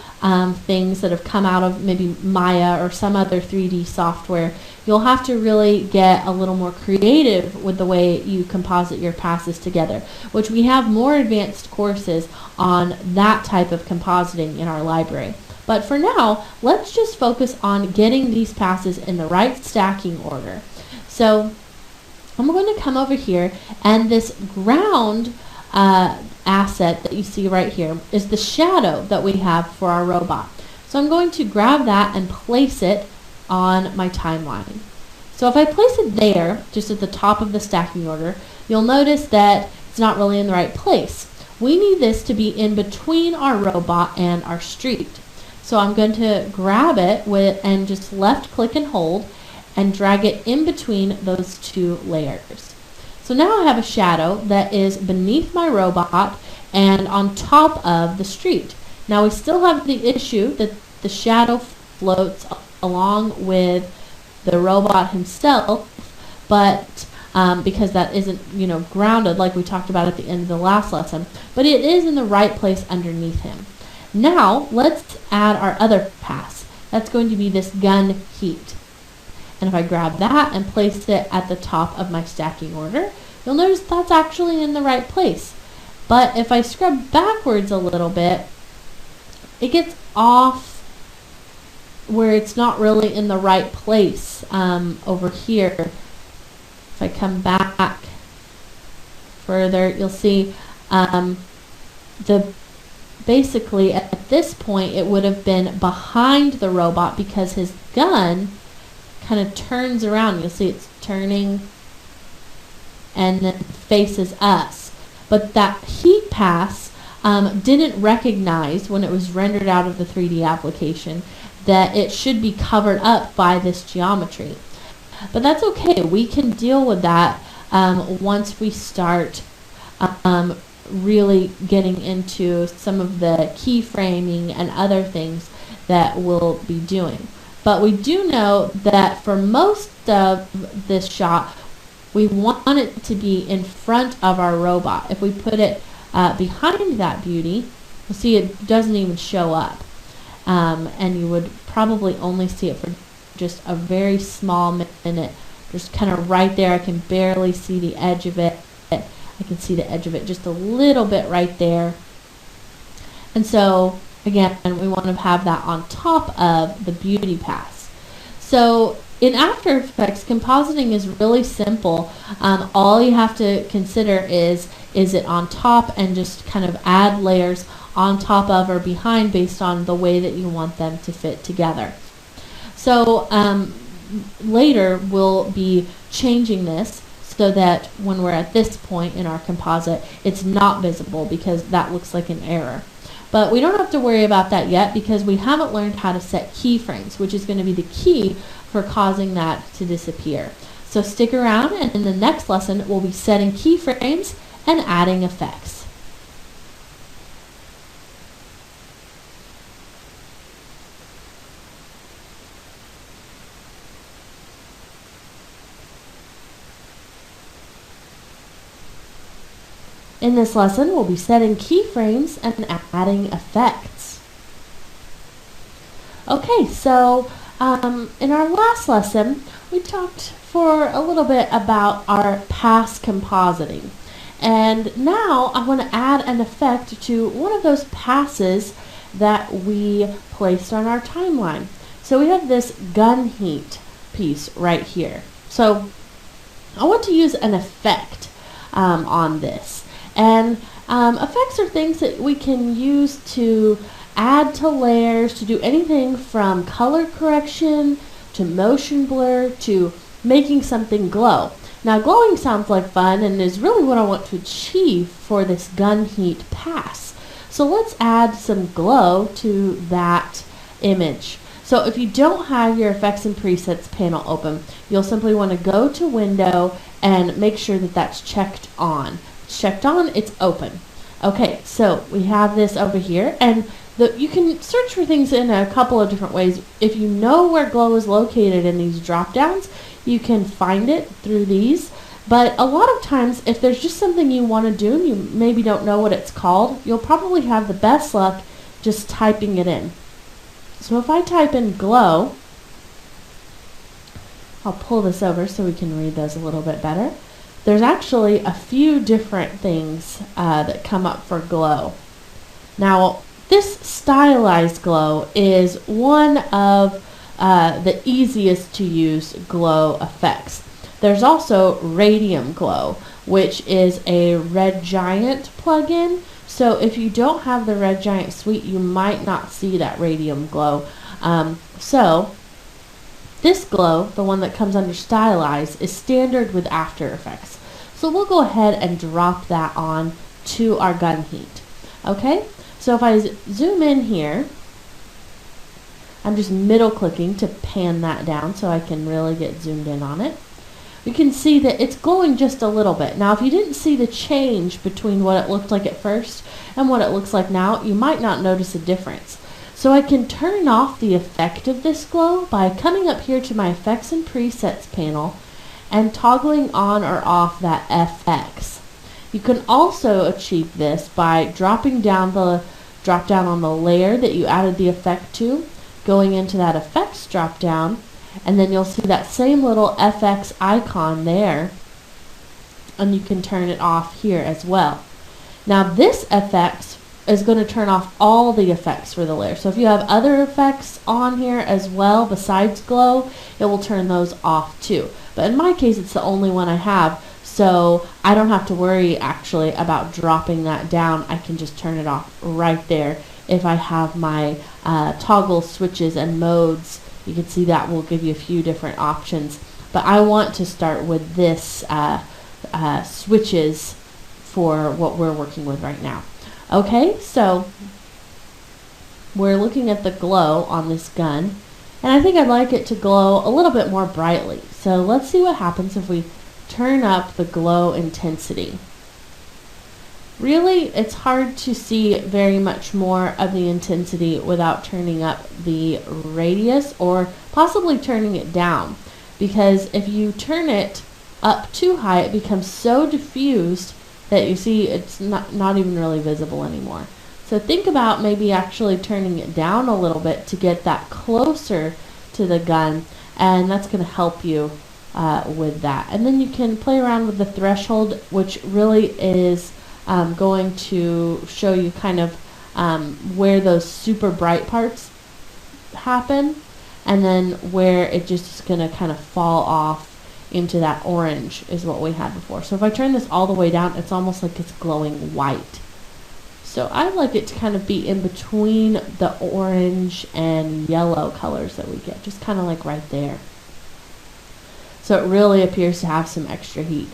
things that have come out of maybe Maya or some other 3D software, you'll have to really get a little more creative with the way you composite your passes together, which we have more advanced courses on that type of compositing in our library. But for now, let's just focus on getting these passes in the right stacking order. So I'm going to come over here, and this ground asset that you see right here is the shadow that we have for our robot. So I'm going to grab that and place it on my timeline. So if I place it there, just at the top of the stacking order, you'll notice that it's not really in the right place. We need this to be in between our robot and our street. So I'm going to grab it and just left click and hold and drag it in between those two layers. So now I have a shadow that is beneath my robot and on top of the street. Now we still have the issue that the shadow floats along with the robot himself, but because that isn't, grounded like we talked about at the end of the last lesson, but it is in the right place underneath him. Now let's add our other pass. That's going to be this gun heat. And if I grab that and place it at the top of my stacking order, you'll notice that's actually in the right place. But if I scrub backwards a little bit, it gets off where it's not really in the right place over here. If I come back further, you'll see basically at this point it would have been behind the robot because his gun kind of turns around. You'll see it's turning and then faces us. But that heat pass didn't recognize when it was rendered out of the 3D application that it should be covered up by this geometry. But that's okay. We can deal with that once we start really getting into some of the keyframing and other things that we'll be doing. But we do know that for most of this shot, we want it to be in front of our robot. If we put it behind that beauty, you'll see it doesn't even show up. And you would probably only see it for just a very small minute, just kind of right there. I can barely see the edge of it. I can see the edge of it just a little bit right there. And so, again, we want to have that on top of the beauty pass. So in After Effects, compositing is really simple. All you have to consider is it on top, and just kind of add layers on top of or behind based on the way that you want them to fit together. So later we'll be changing this so that when we're at this point in our composite, it's not visible because that looks like an error. But we don't have to worry about that yet because we haven't learned how to set keyframes, which is going to be the key for causing that to disappear. So stick around, and in the next lesson we'll be setting keyframes and adding effects. In this lesson, we'll be setting keyframes and adding effects. Okay, so in our last lesson, we talked for a little bit about our pass compositing. And now I want to add an effect to one of those passes that we placed on our timeline. So we have this gun heat piece right here. So I want to use an effect on this. And effects are things that we can use to add to layers, to do anything from color correction to motion blur to making something glow. Now glowing sounds like fun and is really what I want to achieve for this gun heat pass. So let's add some glow to that image. So if you don't have your effects and presets panel open, you'll simply want to go to window and make sure that that's checked on. It's checked on, it's open. Okay, so we have this over here, and you can search for things in a couple of different ways. If you know where glow is located in these drop downs, you can find it through these. But a lot of times, if there's just something you want to do and you maybe don't know what it's called, you'll probably have the best luck just typing it in. So if I type in glow, I'll pull this over so we can read those a little bit better. There's actually a few different things that come up for glow. Now, this stylized glow is one of the easiest to use glow effects. There's also Radium Glow, which is a Red Giant plugin. So if you don't have the Red Giant suite, you might not see that Radium Glow. So this glow, the one that comes under Stylize, is standard with After Effects. So we'll go ahead and drop that on to our gun heat. Okay, so if I zoom in here, I'm just middle clicking to pan that down so I can really get zoomed in on it. You can see that it's glowing just a little bit. Now, if you didn't see the change between what it looked like at first and what it looks like now, you might not notice a difference. So I can turn off the effect of this glow by coming up here to my Effects and Presets panel and toggling on or off that FX. You can also achieve this by dropping down on the layer that you added the effect to, going into that effects drop down, and then you'll see that same little FX icon there, and you can turn it off here as well. Now this FX is going to turn off all the effects for the layer. So if you have other effects on here as well besides glow, it will turn those off too. But in my case, it's the only one I have, so I don't have to worry actually about dropping that down. I can just turn it off right there if I have my toggle switches and modes. You can see that will give you a few different options, but I want to start with this switches for what we're working with right now. Okay, so we're looking at the glow on this gun, and I think I'd like it to glow a little bit more brightly. So let's see what happens if we turn up the glow intensity. Really, it's hard to see very much more of the intensity without turning up the radius or possibly turning it down, because if you turn it up too high, it becomes so diffused that you see it's not even really visible anymore. So think about maybe actually turning it down a little bit to get that closer to the gun, and that's going to help you with that. And then you can play around with the threshold, which really is going to show you kind of where those super bright parts happen, and then where it just is going to kind of fall off into that orange is what we had before. So if I turn this all the way down, it's almost like it's glowing white. So I like it to kind of be in between the orange and yellow colors that we get, just kind of like right there. So it really appears to have some extra heat.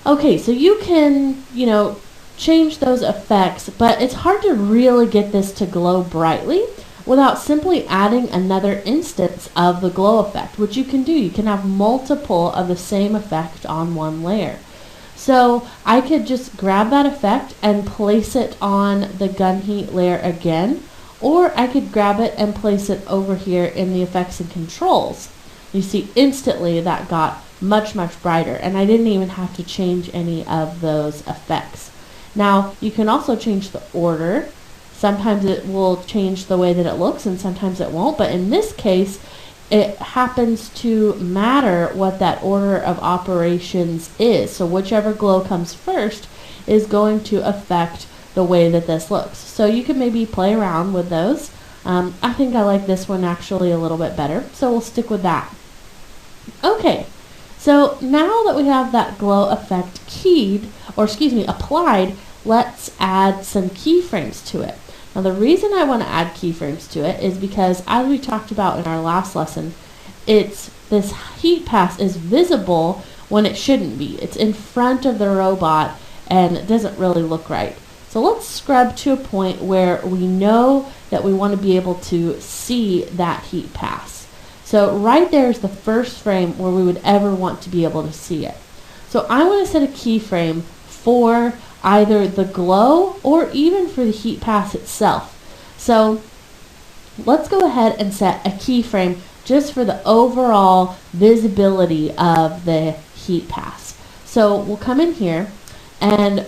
Okay, so you can, change those effects, but it's hard to really get this to glow brightly without simply adding another instance of the glow effect, which you can do. You can have multiple of the same effect on one layer. So I could just grab that effect and place it on the gun heat layer again, or I could grab it and place it over here in the effects and controls. You see instantly that got much, much brighter, and I didn't even have to change any of those effects. Now, you can also change the order. Sometimes it will change the way that it looks, and sometimes it won't, but in this case, it happens to matter what that order of operations is. So whichever glow comes first is going to affect the way that this looks. So you can maybe play around with those. I think I like this one actually a little bit better, so we'll stick with that. Okay, so now that we have that glow effect applied, let's add some keyframes to it. Now the reason I want to add keyframes to it is because, as we talked about in our last lesson, this heat pass is visible when it shouldn't be. It's in front of the robot and it doesn't really look right. So let's scrub to a point where we know that we want to be able to see that heat pass. So right there is the first frame where we would ever want to be able to see it. So I want to set a keyframe for either the glow or even for the heat pass itself. So let's go ahead and set a keyframe just for the overall visibility of the heat pass. So we'll come in here and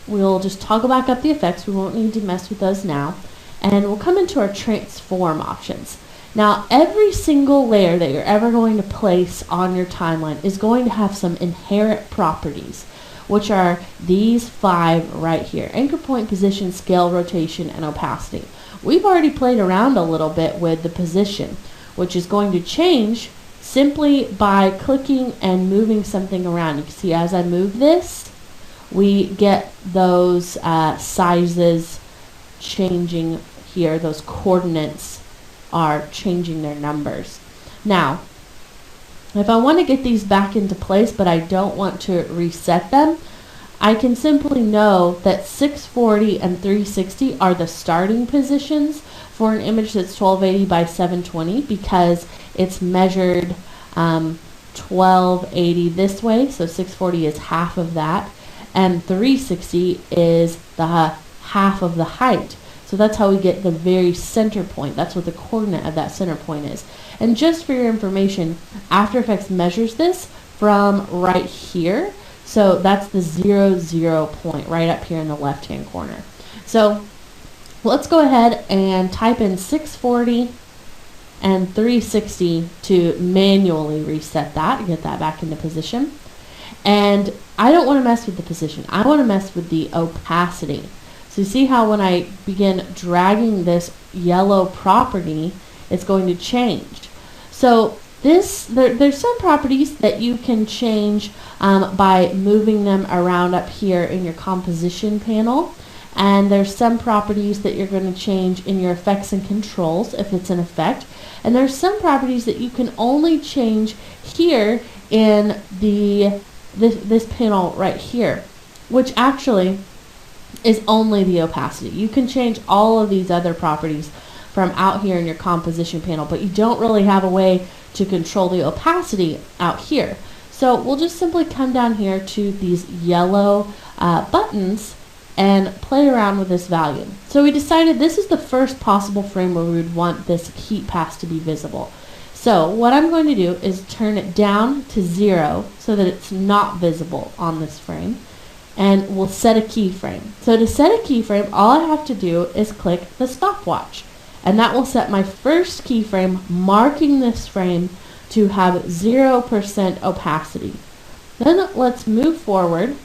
we'll just toggle back up the effects. We won't need to mess with those now. And we'll come into our transform options. Now, every single layer that you're ever going to place on your timeline is going to have some inherent properties, which are these 5 right here: anchor point, position, scale, rotation, and opacity. We've already played around a little bit with the position, which is going to change simply by clicking and moving something around. You can see as I move this, we get those sizes changing here. Those coordinates are changing their numbers. Now, if I want to get these back into place but I don't want to reset them, I can simply know that 640 and 360 are the starting positions for an image that's 1280 by 720 because it's measured 1280 this way, so 640 is half of that, and 360 is the half of the height. So that's how we get the very center point. That's what the coordinate of that center point is. And just for your information, After Effects measures this from right here. So that's the 0, 0 point right up here in the left-hand corner. So let's go ahead and type in 640 and 360 to manually reset that and get that back into position. And I don't want to mess with the position. I want to mess with the opacity. So you see how when I begin dragging this yellow property, it's going to change. So there's some properties that you can change by moving them around up here in your composition panel. And there's some properties that you're going to change in your effects and controls if it's an effect. And there's some properties that you can only change here in this panel right here, which actually is only the opacity. You can change all of these other properties from out here in your composition panel, but you don't really have a way to control the opacity out here. So we'll just simply come down here to these yellow buttons and play around with this value. So we decided this is the first possible frame where we would want this heat pass to be visible. So what I'm going to do is turn it down to 0 so that it's not visible on this frame. And we'll set a keyframe. So to set a keyframe, all I have to do is click the stopwatch. And that will set my first keyframe, marking this frame to have 0% opacity. Then let's move forward.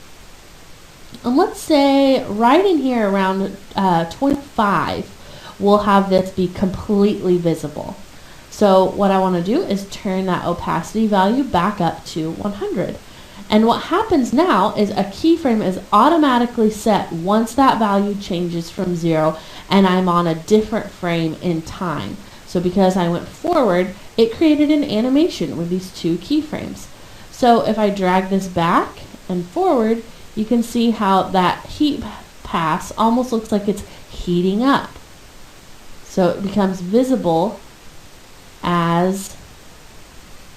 And let's say right in here around 25, we'll have this be completely visible. So what I want to do is turn that opacity value back up to 100. And what happens now is a keyframe is automatically set once that value changes from 0 and I'm on a different frame in time. So because I went forward, it created an animation with these 2 keyframes. So if I drag this back and forward, you can see how that heat pass almost looks like it's heating up. So it becomes visible as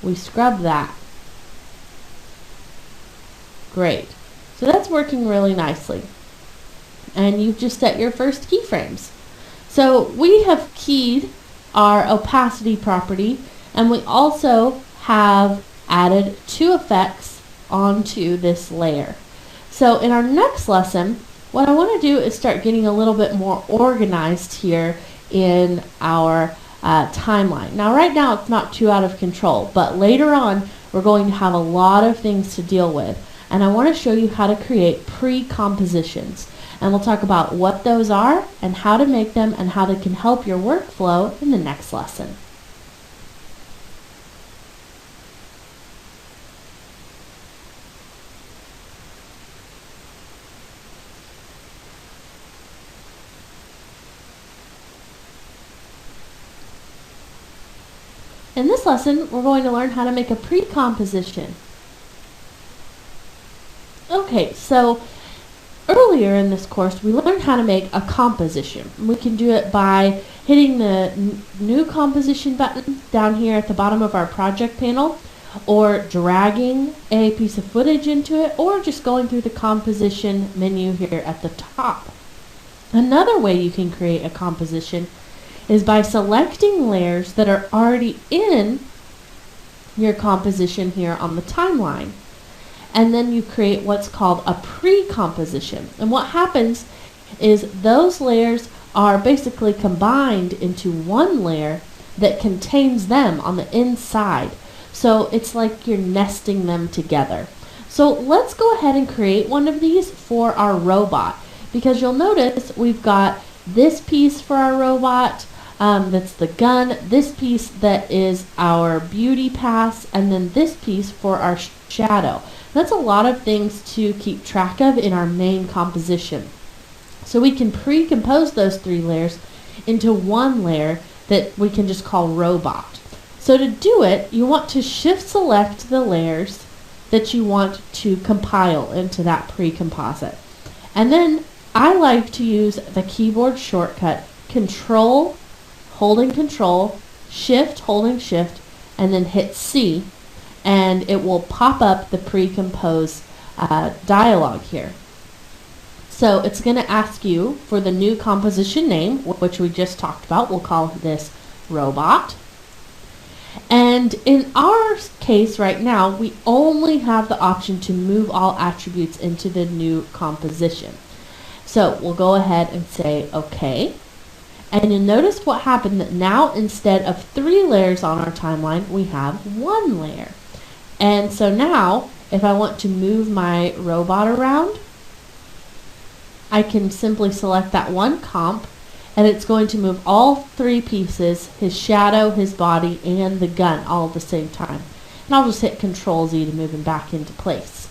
we scrub that. Great. So that's working really nicely. And you've just set your first keyframes. So we have keyed our opacity property, and we also have added 2 effects onto this layer. So in our next lesson, what I want to do is start getting a little bit more organized here in our timeline. Now right now it's not too out of control, but later on we're going to have a lot of things to deal with. And I want to show you how to create pre-compositions. And we'll talk about what those are and how to make them and how they can help your workflow in the next lesson. In this lesson, we're going to learn how to make a pre-composition. Okay, so earlier in this course, we learned how to make a composition. We can do it by hitting the new composition button down here at the bottom of our project panel, or dragging a piece of footage into it, or just going through the composition menu here at the top. Another way you can create a composition is by selecting layers that are already in your composition here on the timeline. And then you create what's called a pre-composition. And what happens is those layers are basically combined into one layer that contains them on the inside. So it's like you're nesting them together. So let's go ahead and create one of these for our robot, because you'll notice we've got this piece for our robot, that's the gun, this piece that is our beauty pass, and then this piece for our shadow. That's a lot of things to keep track of in our main composition. So we can pre-compose those three layers into one layer that we can just call robot. So to do it, you want to shift select the layers that you want to compile into that pre-composite. And then I like to use the keyboard shortcut Control, holding Control, Shift, holding Shift, and then hit C, and it will pop up the pre-compose dialog here. So it's going to ask you for the new composition name, which we just talked about. We'll call this robot. And in our case right now, we only have the option to move all attributes into the new composition. So we'll go ahead and say OK. And you'll notice what happened, that now instead of 3 layers on our timeline, we have 1 layer. And so now, if I want to move my robot around, I can simply select that one comp, and it's going to move all 3 pieces, his shadow, his body, and the gun, all at the same time. And I'll just hit Control Z to move them back into place.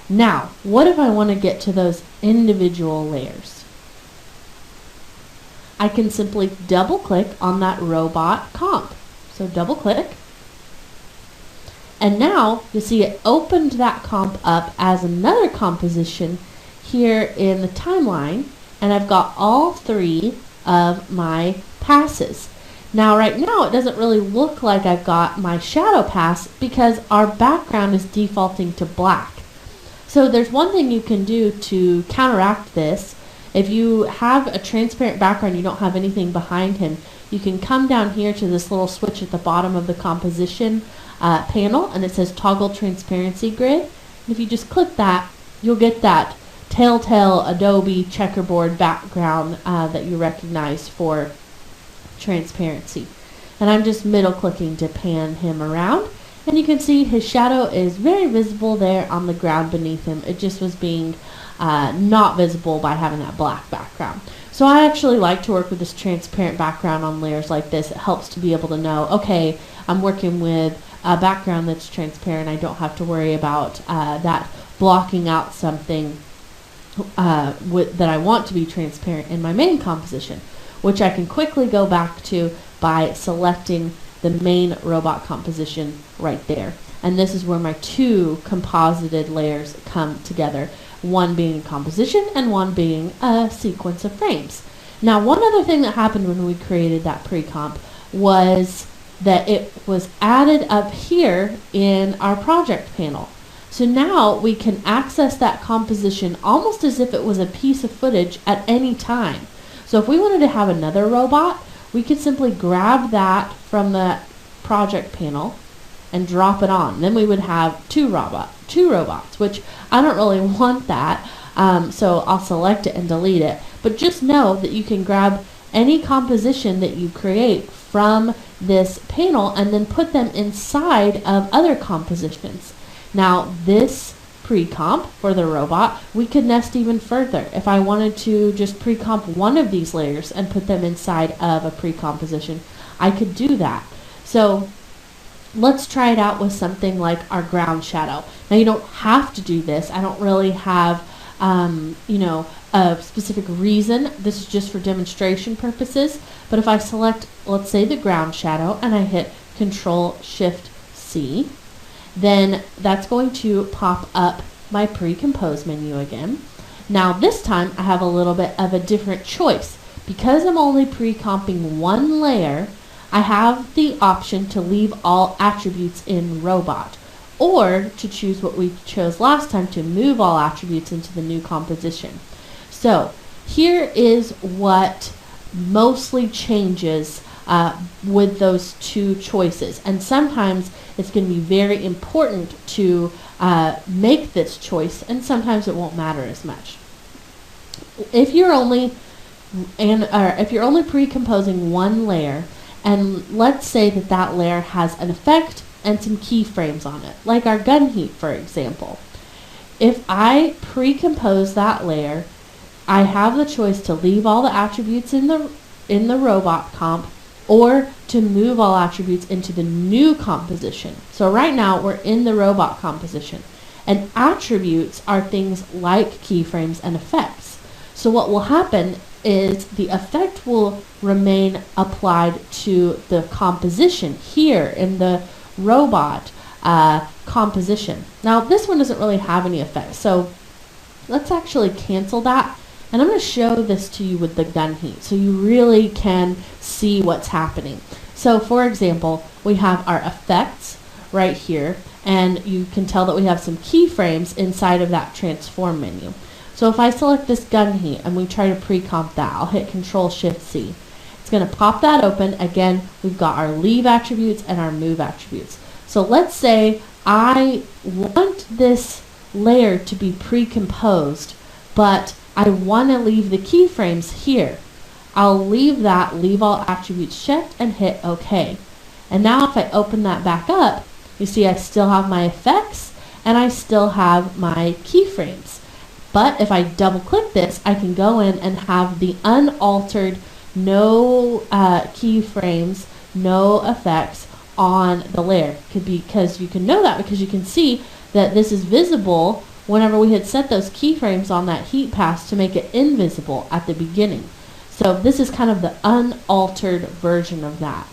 Now, what if I want to get to those individual layers? I can simply double click on that robot comp. So double click. And now you see it opened that comp up as another composition here in the timeline, and I've got all 3 of my passes. Now right now it doesn't really look like I've got my shadow pass because our background is defaulting to black. So there's one thing you can do to counteract this. If you have a transparent background, you don't have anything behind him, you can come down here to this little switch at the bottom of the composition panel, and it says toggle transparency grid. And if you just click that, you'll get that telltale Adobe checkerboard background that you recognize for transparency. And I'm just middle clicking to pan him around, and you can see his shadow is very visible there on the ground beneath him. It just was being not visible by having that black background. So I actually like to work with this transparent background on layers like this. It helps to be able to know, okay, I'm working with a background that's transparent. I don't have to worry about that blocking out something that I want to be transparent in my main composition, which I can quickly go back to by selecting the main robot composition right there. And this is where my 2 composited layers come together, one being composition and one being a sequence of frames. Now, one other thing that happened when we created that pre-comp was that it was added up here in our project panel. So now we can access that composition almost as if it was a piece of footage at any time. So if we wanted to have another robot, we could simply grab that from the project panel and drop it on. Then we would have two robots, which I don't really want that. So I'll select it and delete it. But just know that you can grab any composition that you create from this panel and then put them inside of other compositions. Now this pre-comp for the robot, we could nest even further. If I wanted to just pre-comp one of these layers and put them inside of a pre-composition, I could do that. So let's try it out with something like our ground shadow. Now you don't have to do this. I don't really have a specific reason. This is just for demonstration purposes. But if I select, let's say, the ground shadow and I hit Control-Shift-C, then that's going to pop up my pre-compose menu again. Now this time I have a little bit of a different choice. Because I'm only pre-comping one layer, I have the option to leave all attributes in robot, or to choose what we chose last time, to move all attributes into the new composition. So here is what mostly changes with those two choices, and sometimes it's going to be very important to make this choice, and sometimes it won't matter as much. If you're only pre-composing one layer, and let's say that that layer has an effect and some keyframes on it, like our gun heat, for example. If I pre-compose that layer, I have the choice to leave all the attributes in the robot comp, or to move all attributes into the new composition. So right now we're in the robot composition, and attributes are things like keyframes and effects. So what will happen is the effect will remain applied to the composition here in the robot composition. Now this one doesn't really have any effects, so let's actually cancel that, and I'm going to show this to you with the gun heat so you really can see what's happening. So for example, we have our effects right here, and you can tell that we have some keyframes inside of that transform menu. So if I select this gun heat and we try to pre-comp that, I'll hit Control-Shift-C. It's going to pop that open. Again, we've got our leave attributes and our move attributes. So let's say I want this layer to be pre-composed, but I want to leave the keyframes here. I'll leave that, leave all attributes checked, and hit OK. And now if I open that back up, you see I still have my effects and I still have my keyframes. But if I double click this, I can go in and have the unaltered, no keyframes, no effects on the layer. Because you can know that because you can see that this is visible whenever we had set those keyframes on that heat pass to make it invisible at the beginning. So this is kind of the unaltered version of that.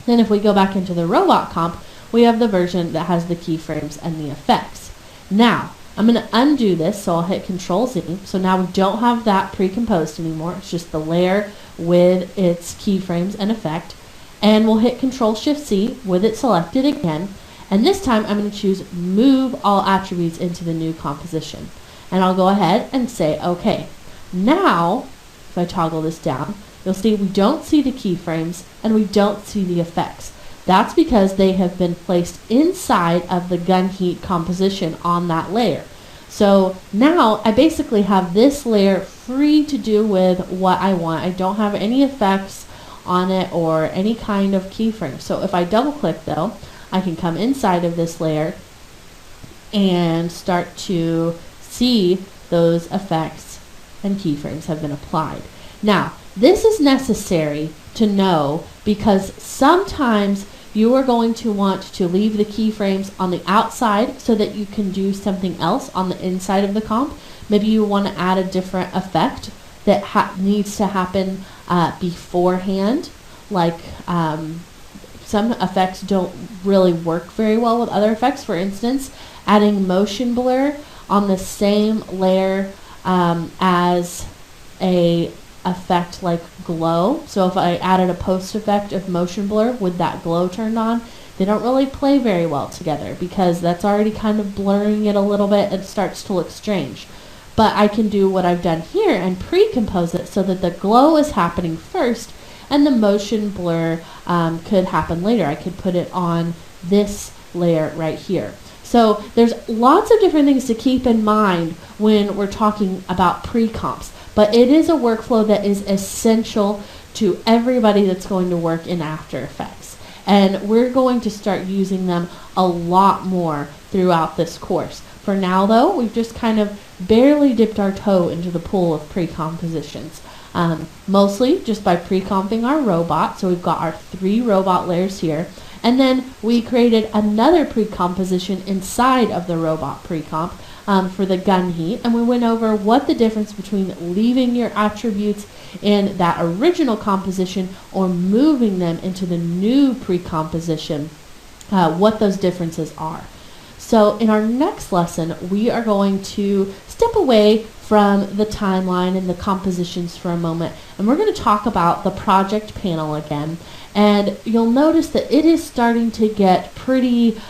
Then if we go back into the robot comp, we have the version that has the keyframes and the effects. Now, I'm going to undo this, so I'll hit Control-Z. So now we don't have that pre-composed anymore. It's just the layer with its keyframes and effect. And we'll hit Control-Shift-C with it selected again. And this time I'm going to choose Move All Attributes into the new composition. And I'll go ahead and say OK. Now, if I toggle this down, you'll see we don't see the keyframes and we don't see the effects. That's because they have been placed inside of the gun heat composition on that layer. So now I basically have this layer free to do with what I want. I don't have any effects on it or any kind of keyframe. So if I double click though, I can come inside of this layer and start to see those effects and keyframes have been applied. Now, this is necessary to know because sometimes you are going to want to leave the keyframes on the outside so that you can do something else on the inside of the comp. Maybe you want to add a different effect that needs to happen beforehand, like some effects don't really work very well with other effects. For instance, adding motion blur on the same layer as a effect like glow. So if I added a post effect of motion blur with that glow turned on, they don't really play very well together because that's already kind of blurring it a little bit. It starts to look strange. But I can do what I've done here and pre-compose it so that the glow is happening first and the motion blur could happen later. I could put it on this layer right here. So there's lots of different things to keep in mind when we're talking about pre-comps. But it is a workflow that is essential to everybody that's going to work in After Effects. And we're going to start using them a lot more throughout this course. For now, though, we've just kind of barely dipped our toe into the pool of pre-compositions. Mostly just by pre-comping our robot. So we've got our 3 robot layers here. And then we created another pre-composition inside of the robot pre-comp for the gun heat, and we went over what the difference between leaving your attributes in that original composition or moving them into the new pre-composition, what those differences are. So in our next lesson, we are going to step away from the timeline and the compositions for a moment, and we're going to talk about the project panel again. And you'll notice that it is starting to get pretty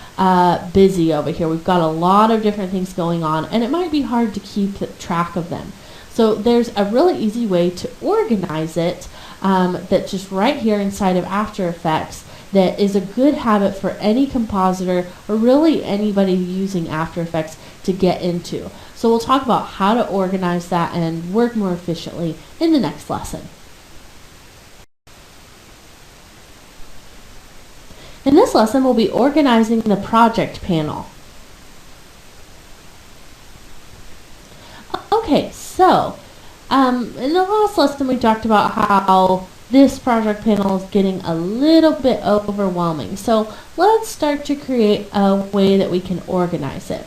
busy over here. We've got a lot of different things going on, and it might be hard to keep track of them. So there's a really easy way to organize it that's just right here inside of After Effects that is a good habit for any compositor or really anybody using After Effects to get into. So we'll talk about how to organize that and work more efficiently in the next lesson. In this lesson, we'll be organizing the project panel. Okay, so in the last lesson we talked about how this project panel is getting a little bit overwhelming. So let's start to create a way that we can organize it.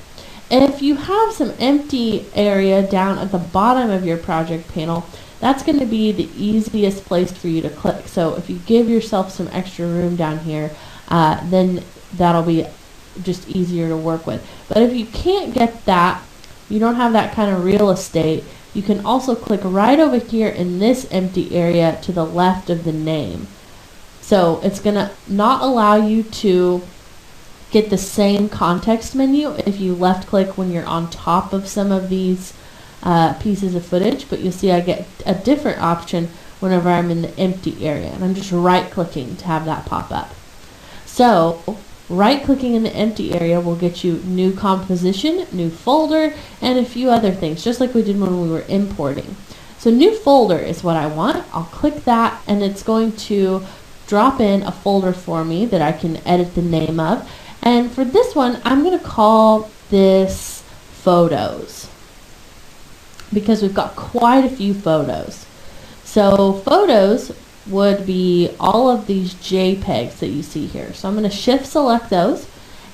If you have some empty area down at the bottom of your project panel, that's going to be the easiest place for you to click. So if you give yourself some extra room down here, then that'll be just easier to work with. But if you can't get that, you don't have that kind of real estate, you can also click right over here in this empty area to the left of the name. So it's going to not allow you to get the same context menu if you left click when you're on top of some of these pieces of footage, but you'll see I get a different option whenever I'm in the empty area, and I'm just right clicking to have that pop up. So right clicking in the empty area will get you new composition, new folder, and a few other things, just like we did when we were importing. So new folder is what I want. I'll click that, and it's going to drop in a folder for me that I can edit the name of. And for this one, I'm going to call this photos, because we've got quite a few photos. So photos would be all of these JPEGs that you see here. So I'm going to shift select those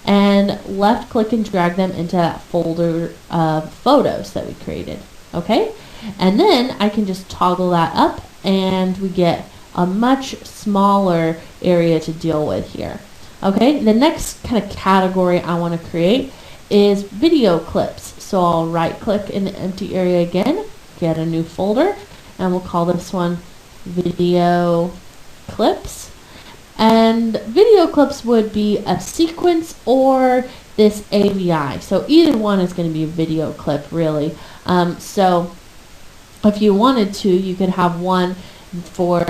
and left click and drag them into that folder of photos that we created. Okay, and then I can just toggle that up and we get a much smaller area to deal with here. Okay, the next kind of category I want to create is video clips. So I'll right click in the empty area again, get a new folder, and we'll call this one video clips. And video clips would be a sequence or this AVI. So either one is going to be a video clip, really. So if you wanted to, you could have one for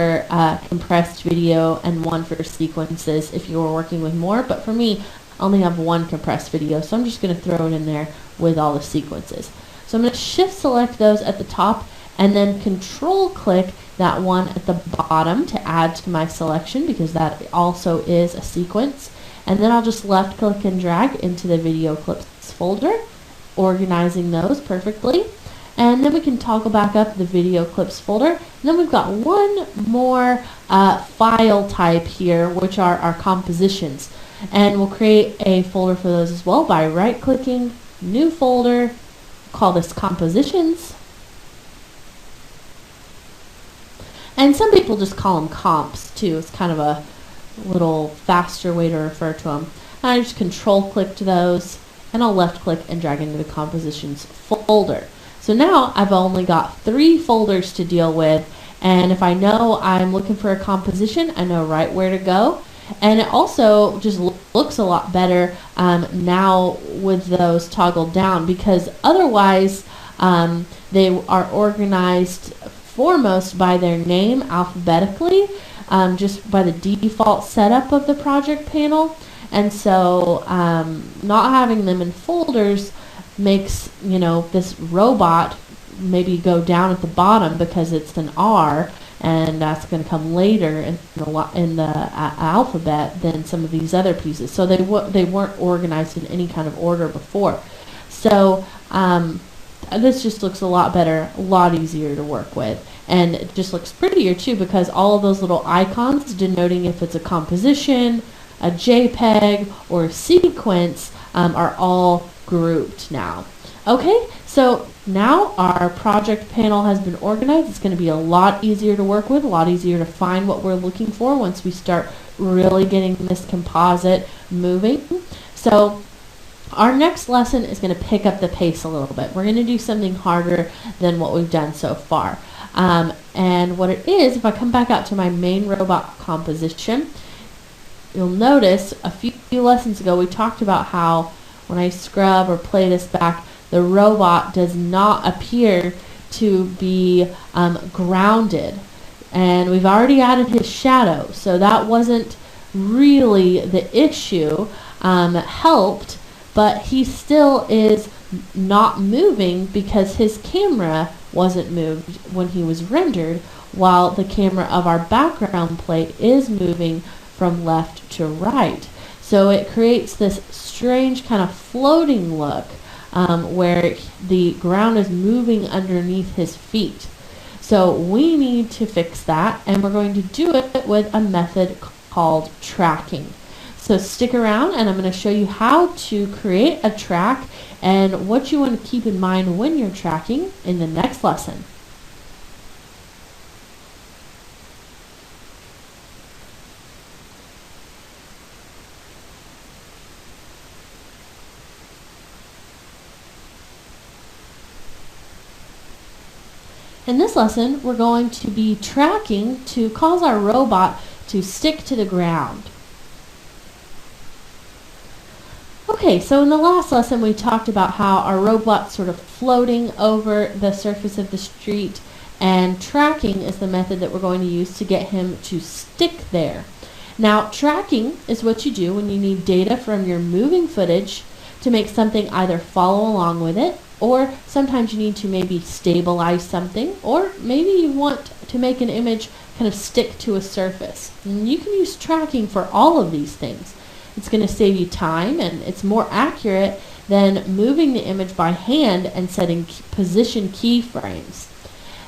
compressed video and one for sequences if you were working with more. But for me, I only have one compressed video, so I'm just going to throw it in there with all the sequences. So I'm going to shift select those at the top and then control click that one at the bottom to add to my selection, because that also is a sequence. And then I'll just left click and drag into the video clips folder, organizing those perfectly. And then we can toggle back up the video clips folder. And then we've got one more file type here, which are our compositions. And we'll create a folder for those as well by right clicking, new folder, call this compositions. And some people just call them comps too. It's kind of a little faster way to refer to them. And I just control clicked those, and I'll left click and drag into the compositions folder. So now I've only got 3 folders to deal with, and if I know I'm looking for a composition, I know right where to go. And it also just looks a lot better now with those toggled down, because otherwise they are organized foremost by their name alphabetically, just by the default setup of the project panel. And so not having them in folders makes, you know, this robot maybe go down at the bottom because it's an R, and that's going to come later in the alphabet than some of these other pieces. So they weren't organized in any kind of order before. So this just looks a lot better, a lot easier to work with. And it just looks prettier too, because all of those little icons denoting if it's a composition, a JPEG, or a sequence are all grouped now. Okay, so now our project panel has been organized. It's going to be a lot easier to work with, a lot easier to find what we're looking for once we start really getting this composite moving. So Our next lesson is going to pick up the pace a little bit. We're going to do something harder than what we've done so far. And what it is, if I come back out to my main robot composition, you'll notice a few lessons ago we talked about how when I scrub or play this back, the robot does not appear to be grounded. And we've already added his shadow, so that wasn't really the issue. It helped, but he still is not moving because his camera wasn't moved when he was rendered, while the camera of our background plate is moving from left to right. So it creates this strange kind of floating look where the ground is moving underneath his feet. So we need to fix that, and we're going to do it with a method called tracking. So stick around, and I'm going to show you how to create a track and what you want to keep in mind when you're tracking in the next lesson. In this lesson, we're going to be tracking to cause our robot to stick to the ground. Okay, so in the last lesson we talked about how our robot's sort of floating over the surface of the street, and tracking is the method that we're going to use to get him to stick there. Now, tracking is what you do when you need data from your moving footage to make something either follow along with it, or sometimes you need to maybe stabilize something, or maybe you want to make an image kind of stick to a surface. And you can use tracking for all of these things. It's going to save you time, and it's more accurate than moving the image by hand and setting position keyframes.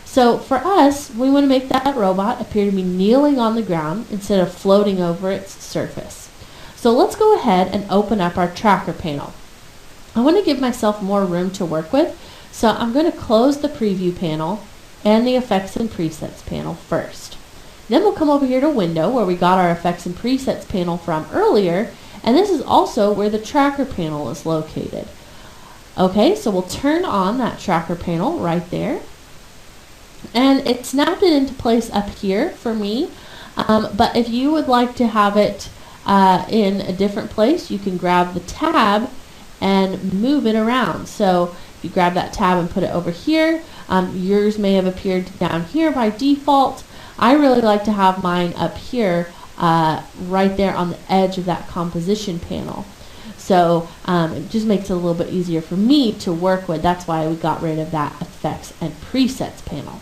So for us, we want to make that robot appear to be kneeling on the ground instead of floating over its surface. So let's go ahead and open up our tracker panel. I want to give myself more room to work with, so I'm going to close the preview panel and the effects and presets panel first. Then we'll come over here to window where we got our effects and presets panel from earlier, and this is also where the tracker panel is located. Okay, so we'll turn on that tracker panel right there, and it snapped it into place up here for me, but if you would like to have it in a different place, you can grab the tab and move it around. So if you grab that tab and put it over here, yours may have appeared down here by default. I really like to have mine up here right there on the edge of that composition panel. So it just makes it a little bit easier for me to work with. That's why we got rid of that effects and presets panel.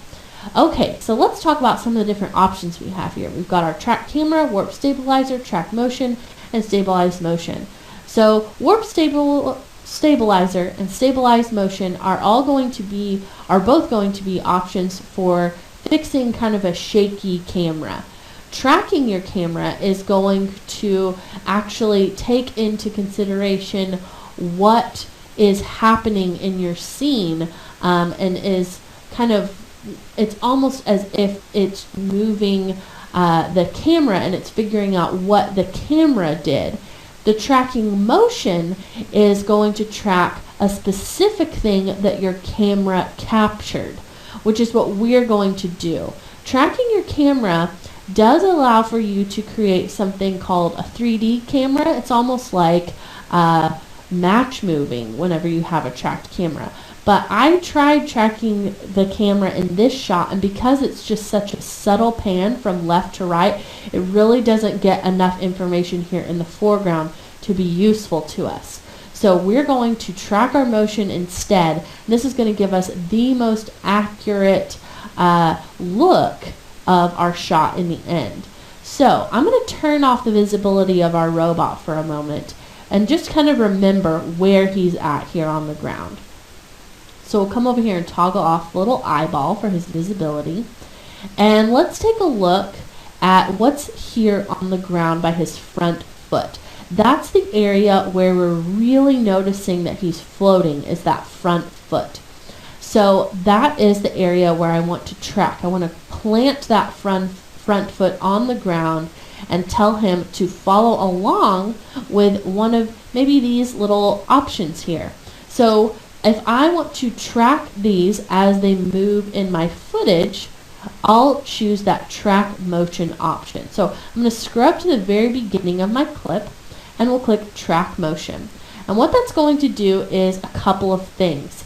Okay, so let's talk about some of the different options we have here. We've got our track camera, warp stabilizer, track motion, and stabilized motion. So warp stabilizer and stabilized motion are both going to be options for fixing kind of a shaky camera. Tracking your camera is going to actually take into consideration what is happening in your scene, and is kind of, it's almost as if it's moving the camera and it's figuring out what the camera did. The tracking motion is going to track a specific thing that your camera captured, which is what we're going to do. Tracking your camera does allow for you to create something called a 3D camera. It's almost like match moving whenever you have a tracked camera. But I tried tracking the camera in this shot, and because it's just such a subtle pan from left to right, it really doesn't get enough information here in the foreground to be useful to us. So we're going to track our motion instead. This is going to give us the most accurate look of our shot in the end. So I'm going to turn off the visibility of our robot for a moment and just kind of remember where he's at here on the ground. So we'll come over here and toggle off the little eyeball for his visibility. And let's take a look at what's here on the ground by his front foot. That's the area where we're really noticing that he's floating, is that front foot. So that is the area where I want to track. I want to plant that front foot on the ground and tell him to follow along with one of maybe these little options here. So if I want to track these as they move in my footage, I'll choose that track motion option. So I'm going to scrub to the very beginning of my clip and we'll click track motion. And what that's going to do is a couple of things.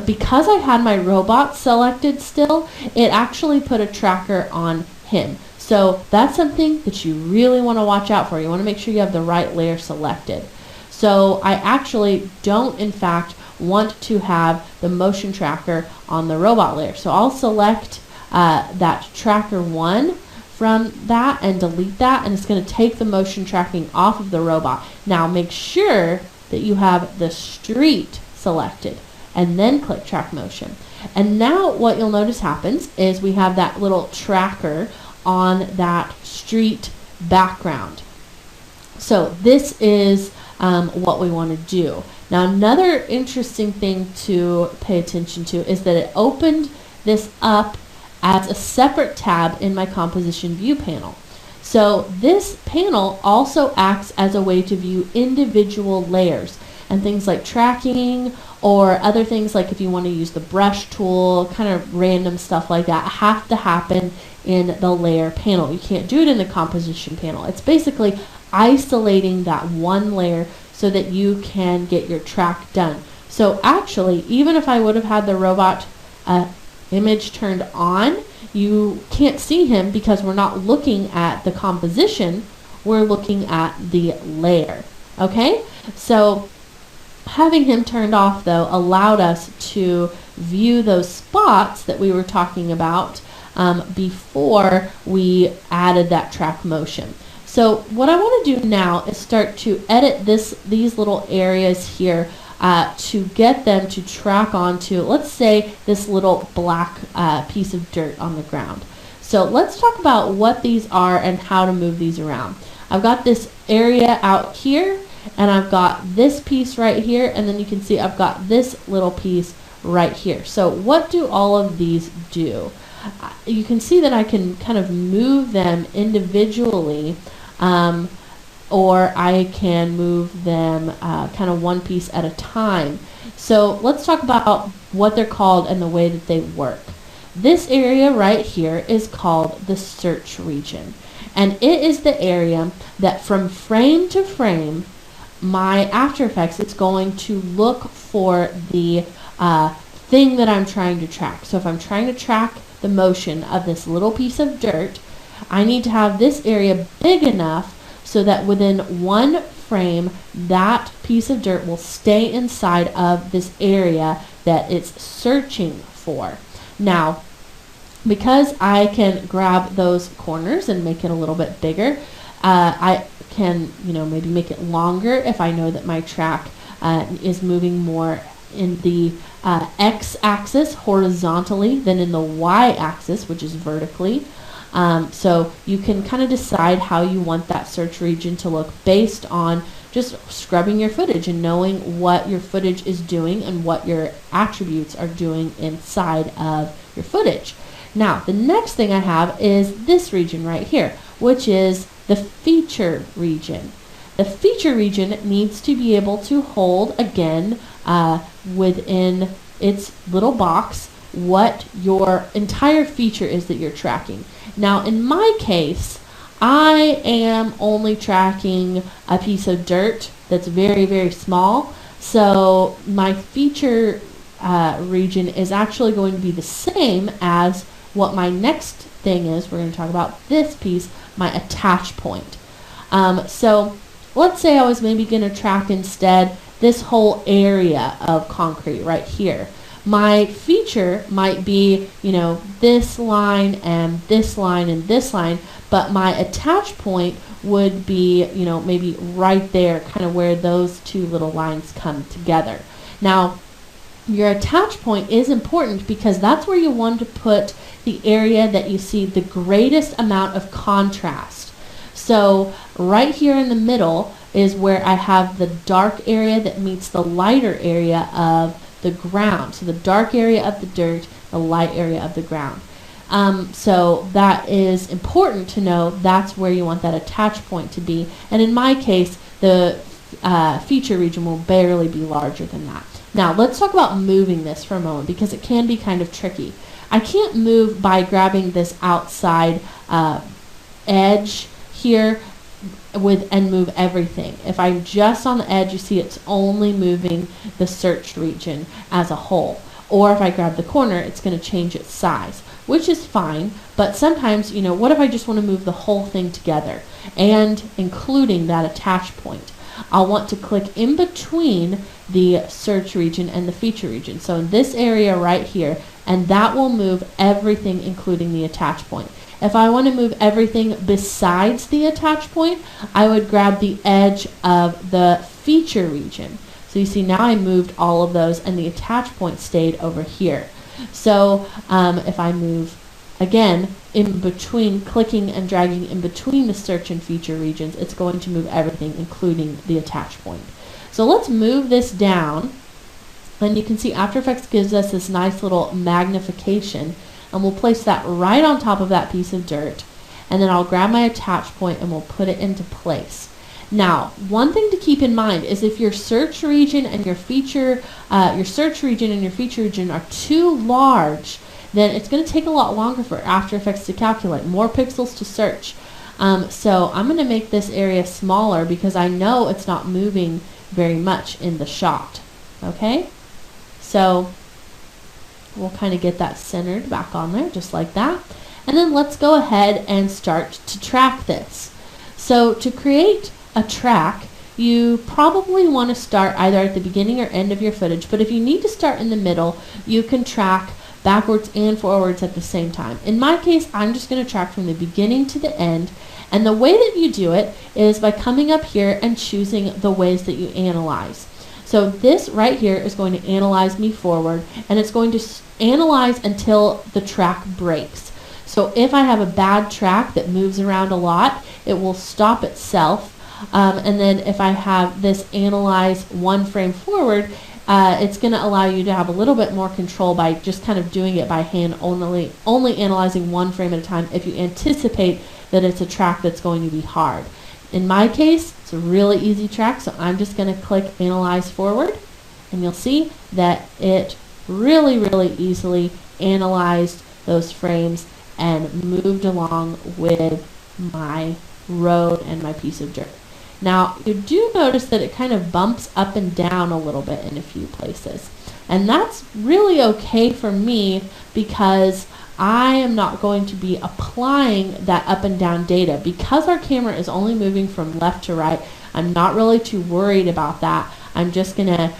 Because I had my robot selected still, it actually put a tracker on him. So that's something that you really want to watch out for. You want to make sure you have the right layer selected. So I actually don't, in fact, want to have the motion tracker on the robot layer. So I'll select that tracker 1 from that and delete that, and it's going to take the motion tracking off of the robot. Now make sure that you have the street selected and then click track motion. And now what you'll notice happens is we have that little tracker on that street background. So this is what we want to do. Now another interesting thing to pay attention to is that it opened this up as a separate tab in my composition view panel. So this panel also acts as a way to view individual layers and things like tracking or other things like if you want to use the brush tool, kind of random stuff like that have to happen in the layer panel. You can't do it in the composition panel. It's basically isolating that one layer so that you can get your track done. So actually, even if I would have had the robot image turned on, you can't see him because we're not looking at the composition, we're looking at the layer. Okay? So having him turned off though allowed us to view those spots that we were talking about before we added that track motion. So what I want to do now is start to edit these little areas here to get them to track onto, let's say, this little black piece of dirt on the ground. So let's talk about what these are and how to move these around. I've got this area out here, and I've got this piece right here, and then you can see I've got this little piece right here. So what do all of these do? You can see that I can kind of move them individually, or I can move them kind of one piece at a time. So let's talk about what they're called and the way that they work. This area right here is called the search region, and it is the area that from frame to frame my After Effects is going to look for the thing that I'm trying to track. So if I'm trying to track the motion of this little piece of dirt, I need to have this area big enough so that within one frame that piece of dirt will stay inside of this area that it's searching for. Now, because I can grab those corners and make it a little bit bigger, I can, maybe make it longer if I know that my track is moving more in the x-axis horizontally than in the y-axis, which is vertically. So you can kind of decide how you want that search region to look based on just scrubbing your footage and knowing what your footage is doing and what your attributes are doing inside of your footage. Now, the next thing I have is this region right here, which is the feature region. The feature region needs to be able to hold, again, within its little box, what your entire feature is that you're tracking. Now, in my case, I am only tracking a piece of dirt that's very, very small. So my feature region is actually going to be the same as what my next thing is. We're going to talk about this piece, my attach point. So let's say I was maybe going to track instead this whole area of concrete right here. My feature might be, this line and this line and this line, but my attach point would be, maybe right there, kind of where those two little lines come together. Now, your attach point is important because that's where you want to put the area that you see the greatest amount of contrast. So right here in the middle is where I have the dark area that meets the lighter area of the ground. So the dark area of the dirt, the light area of the ground. So that is important to know. That's where you want that attach point to be. And in my case, the feature region will barely be larger than that. Now let's talk about moving this for a moment, because it can be kind of tricky. I can't move by grabbing this outside edge here and move everything. If I'm just on the edge, you see it's only moving the search region as a whole. Or if I grab the corner, it's going to change its size, which is fine. But sometimes, what if I just want to move the whole thing together, and including that attach point? I'll want to click in between the search region and the feature region. So in this area right here, and that will move everything, including the attach point. If I want to move everything besides the attach point, I would grab the edge of the feature region. So you see now I moved all of those, and the attach point stayed over here. So if I move again in between, clicking and dragging in between the search and feature regions, it's going to move everything, including the attach point. So let's move this down, and you can see After Effects gives us this nice little magnification, and we'll place that right on top of that piece of dirt, and then I'll grab my attach point and we'll put it into place. Now, one thing to keep in mind is if your search region and your feature region are too large, then it's going to take a lot longer for After Effects to calculate, more pixels to search. So I'm going to make this area smaller because I know it's not moving very much in the shot. Okay, so we'll kind of get that centered back on there, just like that. And then let's go ahead and start to track this. So to create a track, you probably want to start either at the beginning or end of your footage, but if you need to start in the middle, you can track backwards and forwards at the same time. In my case, I'm just going to track from the beginning to the end, and the way that you do it is by coming up here and choosing the ways that you analyze. So this right here is going to analyze me forward, and it's going to analyze until the track breaks. So if I have a bad track that moves around a lot, it will stop itself. And then if I have this analyze one frame forward, it's going to allow you to have a little bit more control by just kind of doing it by hand, only analyzing one frame at a time if you anticipate that it's a track that's going to be hard. In my case, it's a really easy track, so I'm just going to click Analyze Forward, and you'll see that it really, really easily analyzed those frames and moved along with my road and my piece of dirt. Now, you do notice that it kind of bumps up and down a little bit in a few places. And that's really okay for me because I am not going to be applying that up and down data. Because our camera is only moving from left to right, I'm not really too worried about that. I'm just going to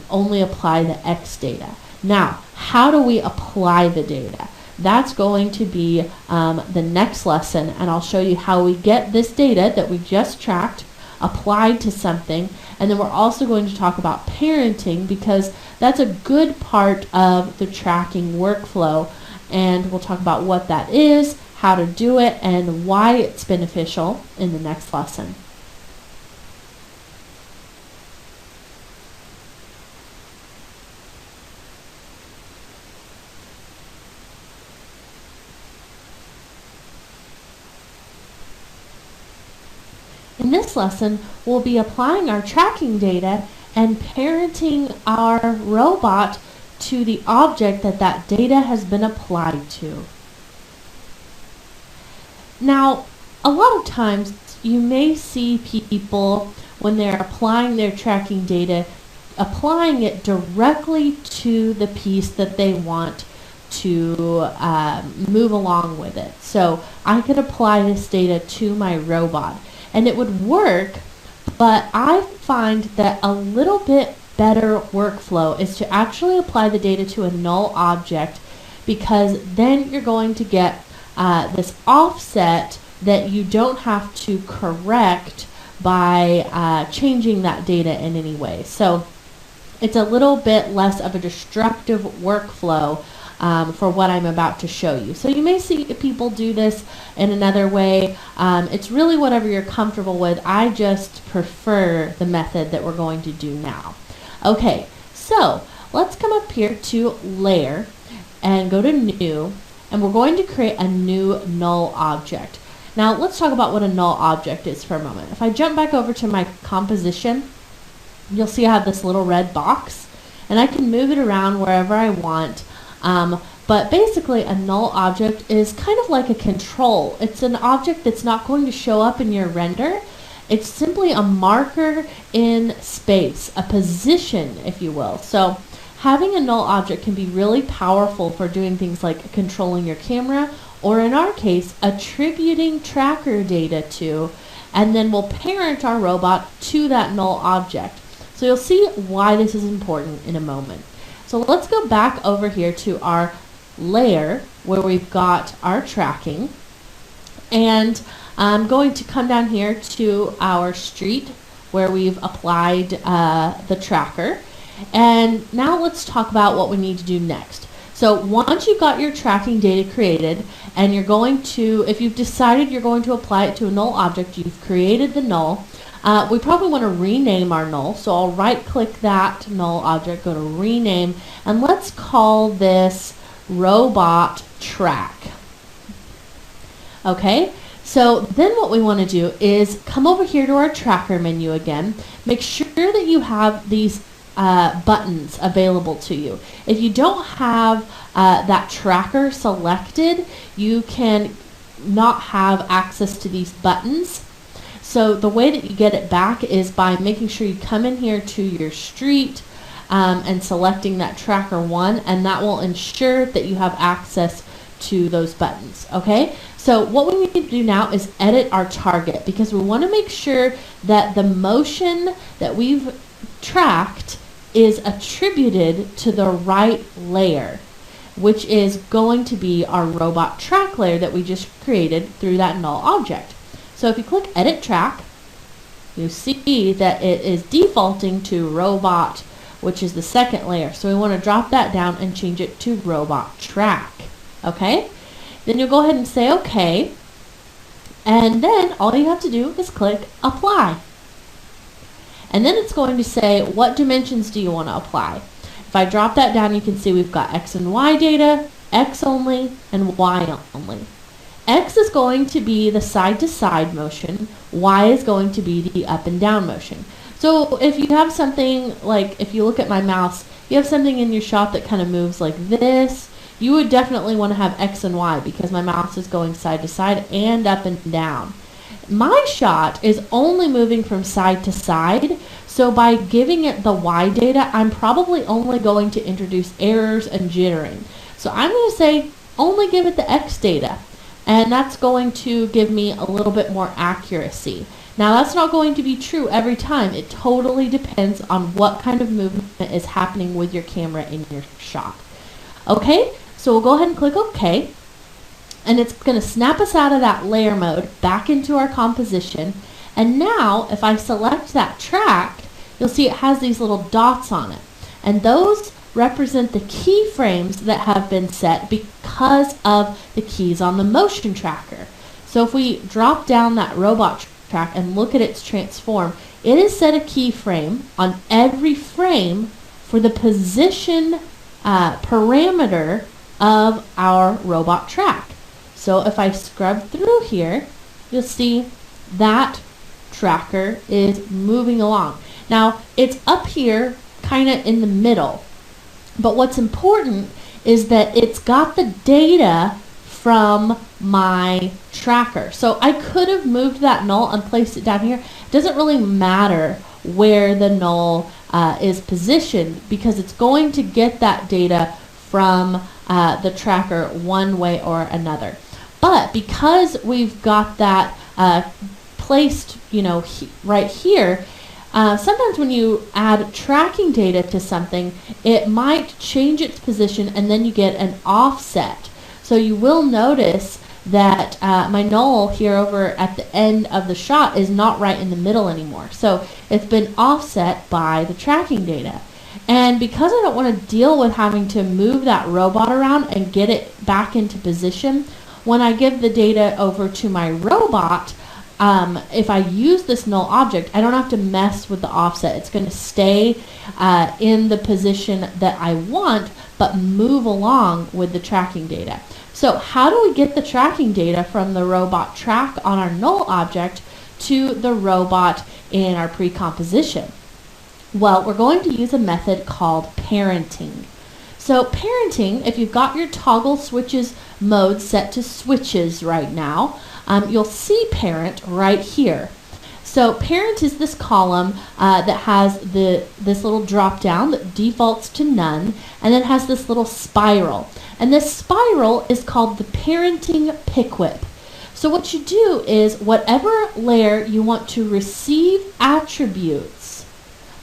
only apply the X data. Now, how do we apply the data? That's going to be the next lesson, and I'll show you how we get this data that we just tracked applied to something. And then we're also going to talk about parenting, because that's a good part of the tracking workflow, and we'll talk about what that is, how to do it, and why it's beneficial in the next lesson. In this lesson, we'll be applying our tracking data and parenting our robot to the object that that data has been applied to. Now, a lot of times you may see people, when they're applying their tracking data, applying it directly to the piece that they want to move along with it. So I could apply this data to my robot, and it would work, but I find that a little bit better workflow is to actually apply the data to a null object, because then you're going to get this offset that you don't have to correct by changing that data in any way. So it's a little bit less of a destructive workflow for what I'm about to show you. So you may see people do this in another way. It's really whatever you're comfortable with. I just prefer the method that we're going to do now. Okay, so let's come up here to Layer and go to New, and we're going to create a new null object. Now let's talk about what a null object is for a moment. If I jump back over to my composition, you'll see I have this little red box, and I can move it around wherever I want. But basically a null object is kind of like a control. It's an object that's not going to show up in your render. It's simply a marker in space, a position, if you will. So having a null object can be really powerful for doing things like controlling your camera, or in our case, attributing tracker data to, and then we'll parent our robot to that null object. So you'll see why this is important in a moment. So let's go back over here to our layer where we've got our tracking, and I'm going to come down here to our street where we've applied the tracker, and now let's talk about what we need to do next. So once you've got your tracking data created, and you're going to, if you've decided you're going to apply it to a null object, you've created the null, we probably want to rename our null. So I'll right click that null object, go to rename, and let's call this robot track. Okay, so then what we want to do is come over here to our tracker menu again. Make sure that you have these buttons available to you. If you don't have that tracker selected, you can not have access to these buttons. So the way that you get it back is by making sure you come in here to your street and selecting that tracker 1, and that will ensure that you have access to those buttons. Okay, so what we need to do now is edit our target, because we want to make sure that the motion that we've tracked is attributed to the right layer, which is going to be our robot track layer that we just created through that null object. So if you click edit track, you see that it is defaulting to robot, which is the second layer. So we want to drop that down and change it to robot track. Okay, then you'll go ahead and say okay, and then all you have to do is click apply. And then it's going to say, what dimensions do you want to apply? If I drop that down, you can see we've got X and Y data, X only, and Y only. X is going to be the side-to-side motion. Y is going to be the up and down motion. So if you have something like, if you look at my mouse, you have something in your shot that kind of moves like this, you would definitely want to have X and Y, because my mouse is going side to side and up and down. My shot is only moving from side to side, so by giving it the Y data, I'm probably only going to introduce errors and jittering. So I'm going to say only give it the X data, and that's going to give me a little bit more accuracy. Now that's not going to be true every time. It totally depends on what kind of movement is happening with your camera in your shot. Okay, so we'll go ahead and click OK. And it's going to snap us out of that layer mode back into our composition. And now if I select that track, you'll see it has these little dots on it. And those represent the keyframes that have been set because of the keys on the motion tracker. So if we drop down that robot track and look at its transform, it has set a keyframe on every frame for the position parameter of our robot track. So if I scrub through here, you'll see that tracker is moving along. Now it's up here kind of in the middle, but what's important is that it's got the data from my tracker. So I could have moved that null and placed it down here. It doesn't really matter where the null is positioned, because it's going to get that data from the tracker one way or another. But because we've got that placed, right here, sometimes when you add tracking data to something, it might change its position and then you get an offset. So you will notice that my null here over at the end of the shot is not right in the middle anymore. So it's been offset by the tracking data. And because I don't want to deal with having to move that robot around and get it back into position, when I give the data over to my robot, if I use this null object, I don't have to mess with the offset. It's going to stay in the position that I want, but move along with the tracking data. So how do we get the tracking data from the robot track on our null object to the robot in our pre-composition? Well, we're going to use a method called parenting. So parenting, if you've got your toggle switches mode set to switches right now, you'll see parent right here. So parent is this column that has this little drop down that defaults to none, and then has this little spiral. And this spiral is called the parenting pick whip. So what you do is whatever layer you want to receive attributes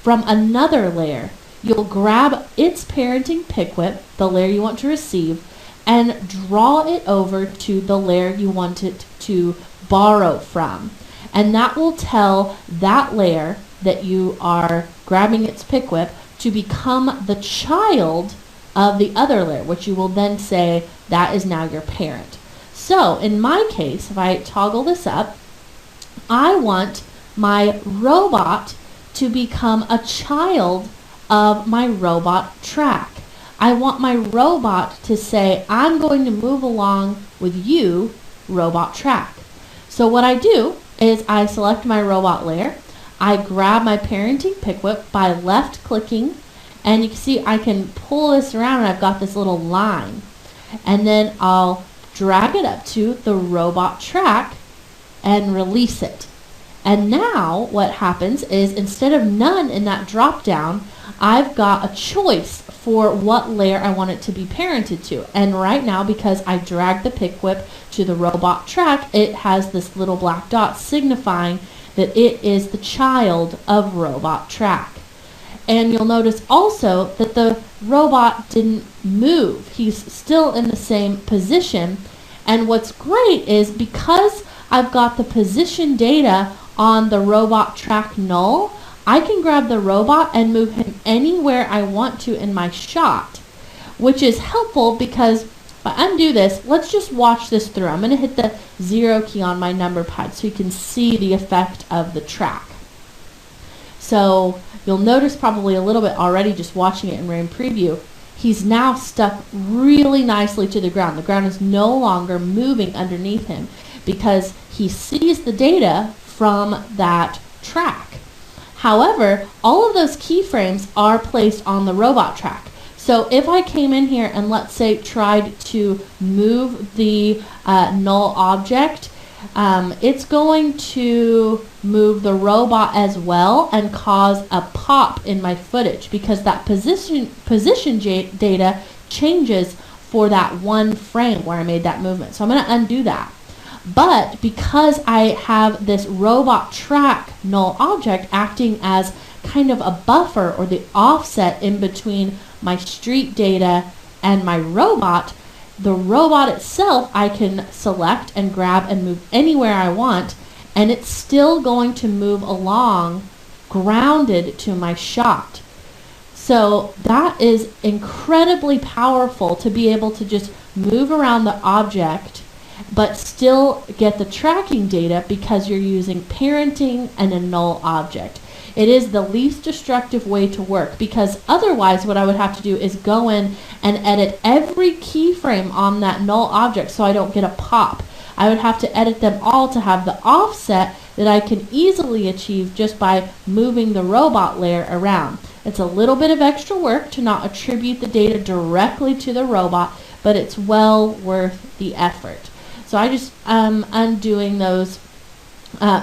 from another layer, you'll grab its parenting pick whip, the layer you want to receive, and draw it over to the layer you want it to borrow from. And that will tell that layer that you are grabbing its pick whip to become the child of the other layer, which you will then say that is now your parent. So in my case, if I toggle this up, I want my robot to become a child of my robot track. I want my robot to say, I'm going to move along with you, robot track. So what I do is I select my robot layer, I grab my parenting pick whip by left clicking, and you can see I can pull this around and I've got this little line. And then I'll drag it up to the robot track and release it. And now what happens is instead of none in that drop down, I've got a choice for what layer I want it to be parented to. And right now, because I dragged the pick whip to the robot track, it has this little black dot signifying that it is the child of robot track. And you'll notice also that the robot didn't move. He's still in the same position. And what's great is because I've got the position data on the robot track null, I can grab the robot and move him anywhere I want to in my shot, which is helpful because if I undo this, let's just watch this through. I'm going to hit the 0 key on my number pad so you can see the effect of the track. So you'll notice probably a little bit already just watching it in Rain Preview. He's now stuck really nicely to the ground. The ground is no longer moving underneath him because he sees the data from that track. However, all of those keyframes are placed on the robot track. So if I came in here and let's say tried to move the null object, it's going to move the robot as well and cause a pop in my footage because that position data changes for that one frame where I made that movement. So I'm going to undo that. But because I have this robot track null object acting as kind of a buffer or the offset in between my street data and my robot, the robot itself I can select and grab and move anywhere I want, and it's still going to move along grounded to my shot. So that is incredibly powerful to be able to just move around the object but still get the tracking data because you're using parenting and a null object. It is the least destructive way to work because otherwise what I would have to do is go in and edit every keyframe on that null object so I don't get a pop. I would have to edit them all to have the offset that I can easily achieve just by moving the robot layer around. It's a little bit of extra work to not attribute the data directly to the robot, but it's well worth the effort. So I just undoing those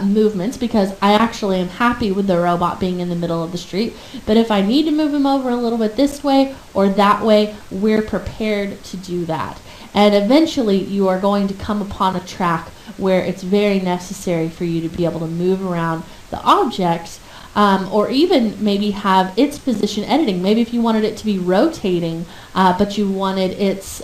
movements because I actually am happy with the robot being in the middle of the street. But if I need to move him over a little bit this way or that way, we're prepared to do that. And eventually you are going to come upon a track where it's very necessary for you to be able to move around the objects or even maybe have its position editing. Maybe if you wanted it to be rotating, but you wanted its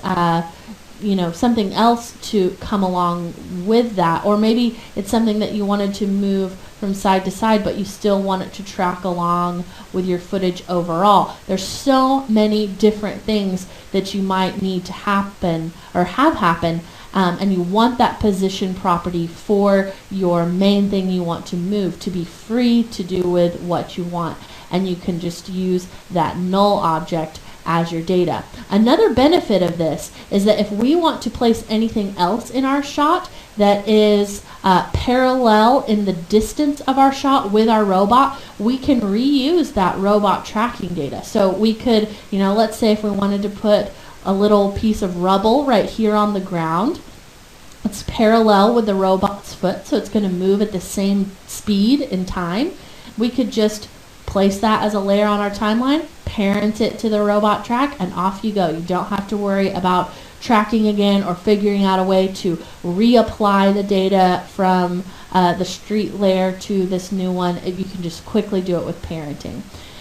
something else to come along with that, or maybe it's something that you wanted to move from side to side but you still want it to track along with your footage overall. There's so many different things that you might need to happen or have happen, and you want that position property for your main thing you want to move to be free to do with what you want. And you can just use that null object as your data. Another benefit of this is that if we want to place anything else in our shot that is parallel in the distance of our shot with our robot, we can reuse that robot tracking data. So we could, let's say if we wanted to put a little piece of rubble right here on the ground, it's parallel with the robot's foot, so it's going to move at the same speed in time. We could just place that as a layer on our timeline, parent it to the robot track, and off you go. You don't have to worry about tracking again or figuring out a way to reapply the data from the street layer to this new one. You can just quickly do it with parenting.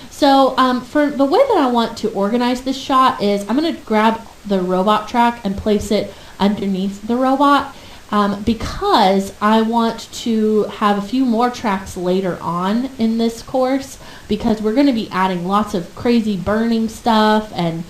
So for the way that I want to organize this shot is I'm going to grab the robot track and place it underneath the robot because I want to have a few more tracks later on in this course, because we're going to be adding lots of crazy burning stuff and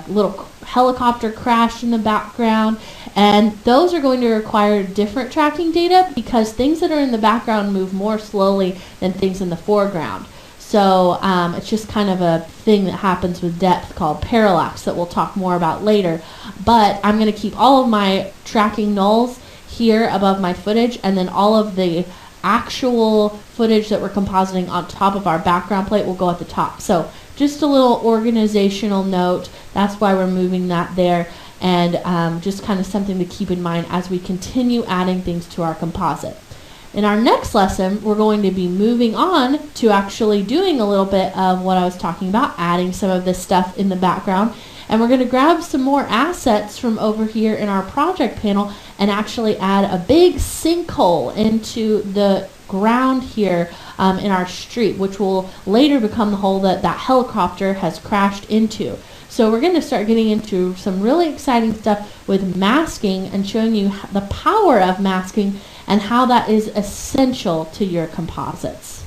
little helicopter crash in the background, and those are going to require different tracking data because things that are in the background move more slowly than things in the foreground. So it's just kind of a thing that happens with depth called parallax that we'll talk more about later. But I'm going to keep all of my tracking nulls here above my footage, and then all of the actual footage that we're compositing on top of our background plate will go at the top. So just a little organizational note, that's why we're moving that there, and just kind of something to keep in mind as we continue adding things to our composite. In our next lesson, we're going to be moving on to actually doing a little bit of what I was talking about, adding some of this stuff in the background. And we're going to grab some more assets from over here in our project panel and actually add a big sinkhole into the ground here in our street, which will later become the hole that that helicopter has crashed into. So we're going to start getting into some really exciting stuff with masking and showing you the power of masking and how that is essential to your composites.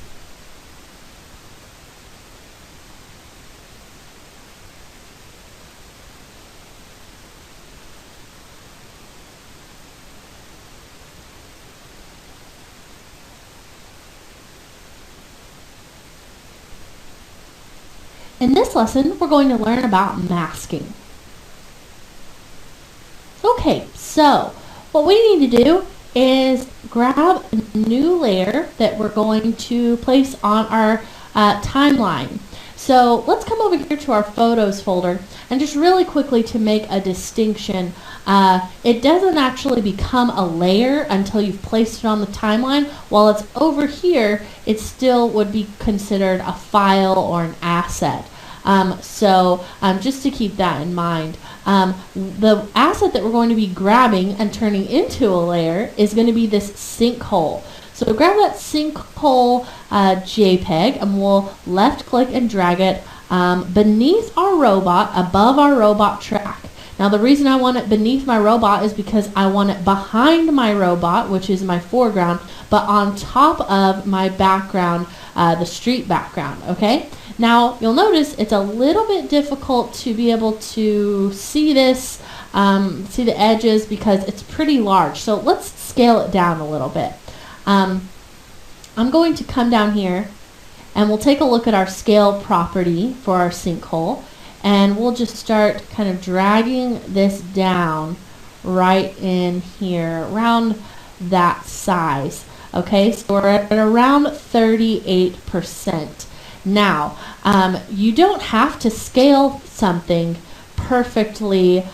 In this lesson, we're going to learn about masking. Okay, so what we need to do is grab a new layer that we're going to place on our timeline. So let's come over here to our photos folder, and just really quickly to make a distinction, it doesn't actually become a layer until you've placed it on the timeline. While it's over here, it still would be considered a file or an asset. So just to keep that in mind, the asset that we're going to be grabbing and turning into a layer is going to be this sinkhole. So grab that sinkhole JPEG, and we'll left click and drag it beneath our robot, above our robot track. Now the reason I want it beneath my robot is because I want it behind my robot, which is my foreground, but on top of my background, the street background, okay? Now you'll notice it's a little bit difficult to be able to see this, see the edges, because it's pretty large. So let's scale it down a little bit. I'm going to come down here and we'll take a look at our scale property for our sinkhole, and we'll just start kind of dragging this down right in here around that size. Okay, so we're at around 38%. Now, you don't have to scale something perfectly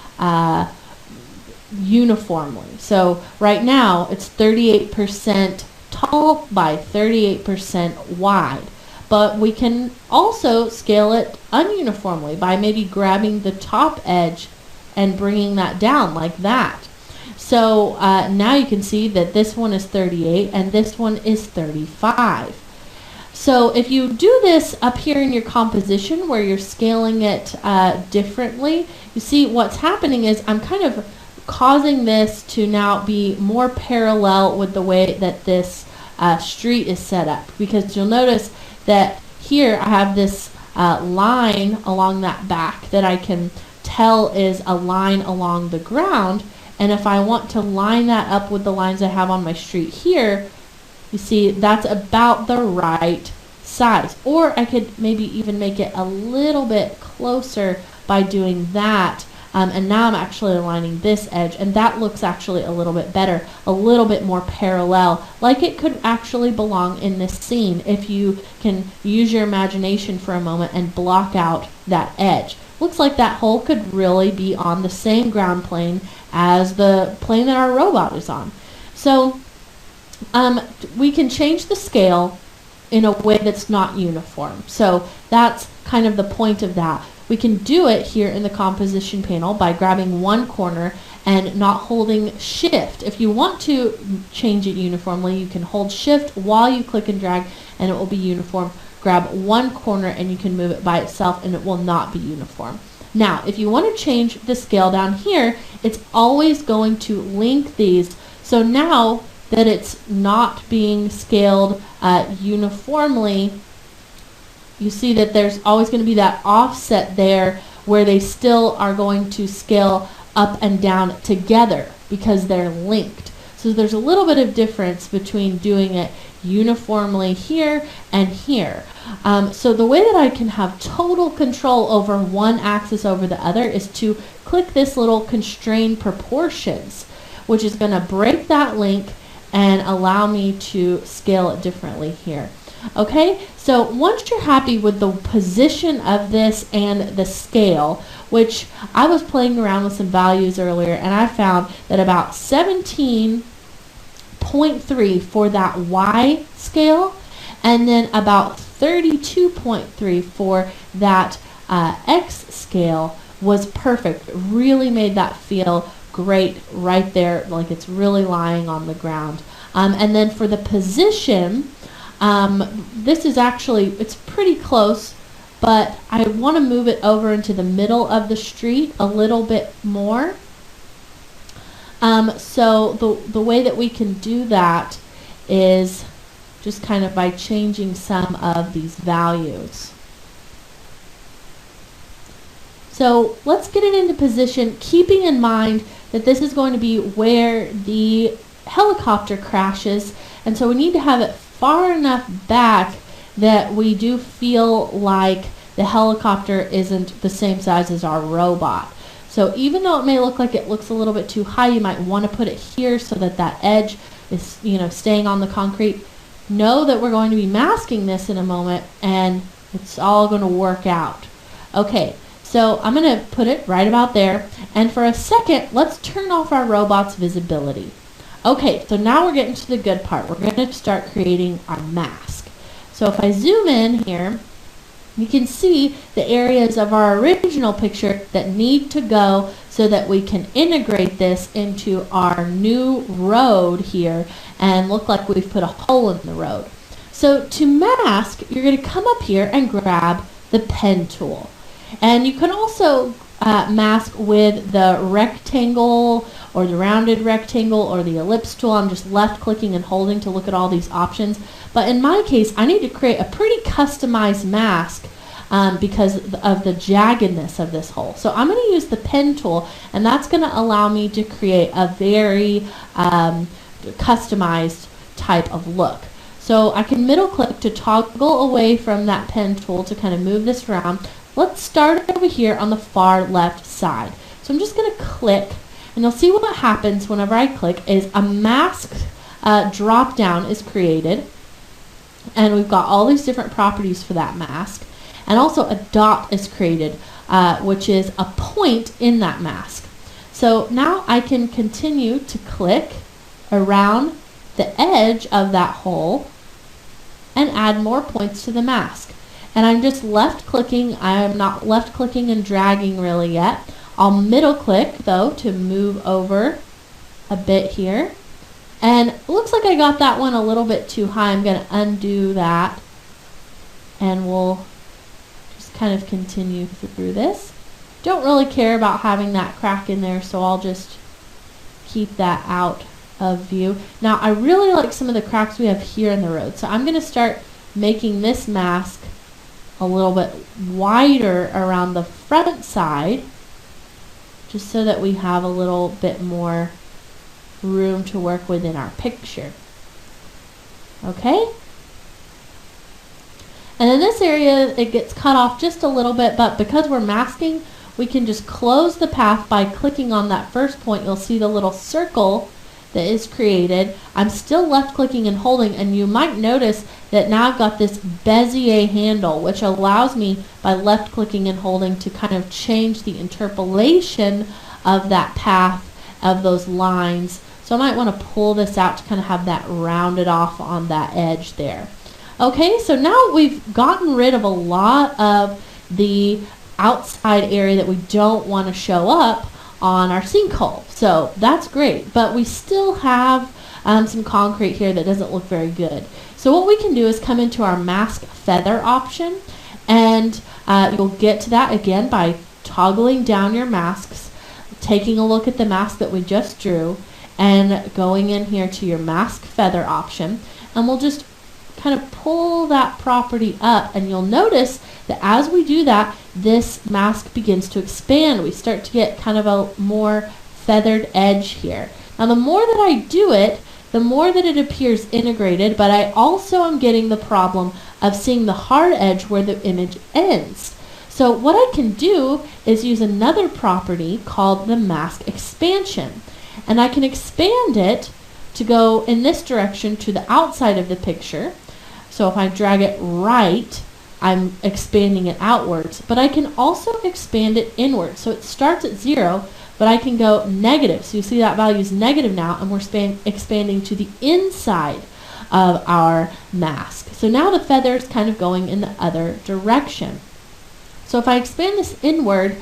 uniformly. So right now it's 38% tall by 38% wide. But we can also scale it ununiformly by maybe grabbing the top edge and bringing that down like that. So now you can see that this one is 38 and this one is 35. So if you do this up here in your composition where you're scaling it differently, you see what's happening is I'm kind of causing this to now be more parallel with the way that this street is set up, because you'll notice that here I have this line along that back that I can tell is a line along the ground, And if I want to line that up with the lines I have on my street here, you see that's about the right size. Or I could maybe even make it a little bit closer by doing that. And now I'm actually aligning this edge, and that looks actually a little bit better, a little bit more parallel, like it could actually belong in this scene if you can use your imagination for a moment and block out that edge. Looks like that hole could really be on the same ground plane as the plane that our robot is on. So we can change the scale in a way that's not uniform. So that's kind of the point of that. We can do it here in the composition panel by grabbing one corner and not holding shift. If you want to change it uniformly, you can hold shift while you click and drag and it will be uniform. Grab one corner and you can move it by itself and it will not be uniform. Now, if you want to change the scale down here, it's always going to link these. So now that it's not being scaled uniformly, you see that there's always going to be that offset there where they still are going to scale up and down together because they're linked. So there's a little bit of difference between doing it uniformly here and here. So the way that I can have total control over one axis over the other is to click this little constrain proportions, which is going to break that link and allow me to scale it differently here. Okay, so once you're happy with the position of this and the scale, which I was playing around with some values earlier and I found that about 17.3 for that Y scale and then about 32.3 for that X scale was perfect. Really made that feel great right there, like it's really lying on the ground. And then for the position, this is actually, it's pretty close, but I want to move it over into the middle of the street a little bit more. So the way that we can do that is just kind of by changing some of these values. So let's get it into position, keeping in mind that this is going to be where the helicopter crashes, and so we need to have it far enough back that we do feel like the helicopter isn't the same size as our robot. So even though it may look like it looks a little bit too high, you might want to put it here so that that edge is, staying on the concrete. Know that we're going to be masking this in a moment and it's all going to work out. Okay, so I'm going to put it right about there, and for a second let's turn off our robot's visibility. Okay, so now we're getting to the good part. We're going to start creating our mask. So if I zoom in here, you can see the areas of our original picture that need to go so that we can integrate this into our new road here and look like we've put a hole in the road. So to mask, you're going to come up here and grab the pen tool. And you can also mask with the rectangle or the rounded rectangle or the ellipse tool. I'm just left clicking and holding to look at all these options. But in my case, I need to create a pretty customized mask because of the jaggedness of this hole. So I'm going to use the pen tool, and that's going to allow me to create a very customized type of look. So I can middle click to toggle away from that pen tool to kind of move this around. Let's start over here on the far left side. So I'm just going to click, and you'll see what happens whenever I click is a mask drop down is created, and we've got all these different properties for that mask, and also a dot is created, which is a point in that mask. So now I can continue to click around the edge of that hole and add more points to the mask. And I'm just left clicking. I am not left clicking and dragging really yet. I'll middle click though to move over a bit here. And it looks like I got that one a little bit too high. I'm going to undo that, and we'll just kind of continue through this. Don't really care about having that crack in there, so I'll just keep that out of view. Now I really like some of the cracks we have here in the road, so I'm going to start making this mask a little bit wider around the front side just so that we have a little bit more room to work with in our picture. Okay? And in this area, it gets cut off just a little bit, but because we're masking, we can just close the path by clicking on that first point. You'll see the little circle that is created. I'm still left clicking and holding, and you might notice that now I've got this Bezier handle, which allows me by left clicking and holding to kind of change the interpolation of that path of those lines. So I might want to pull this out to kind of have that rounded off on that edge there. Okay, so now we've gotten rid of a lot of the outside area that we don't want to show up on our sinkhole. So that's great, but we still have some concrete here that doesn't look very good. So what we can do is come into our mask feather option, and you'll get to that again by toggling down your masks, taking a look at the mask that we just drew, and going in here to your mask feather option, and we'll just kind of pull that property up, and you'll notice that as we do that, this mask begins to expand. We start to get kind of a more feathered edge here. Now the more that I do it, the more that it appears integrated, but I also am getting the problem of seeing the hard edge where the image ends. So what I can do is use another property called the mask expansion, and I can expand it to go in this direction to the outside of the picture. So if I drag it right, I'm expanding it outwards, but I can also expand it inwards. So it starts at 0, but I can go negative. So you see that value is negative now, and we're expanding to the inside of our mask. So now the feather is kind of going in the other direction. So if I expand this inward,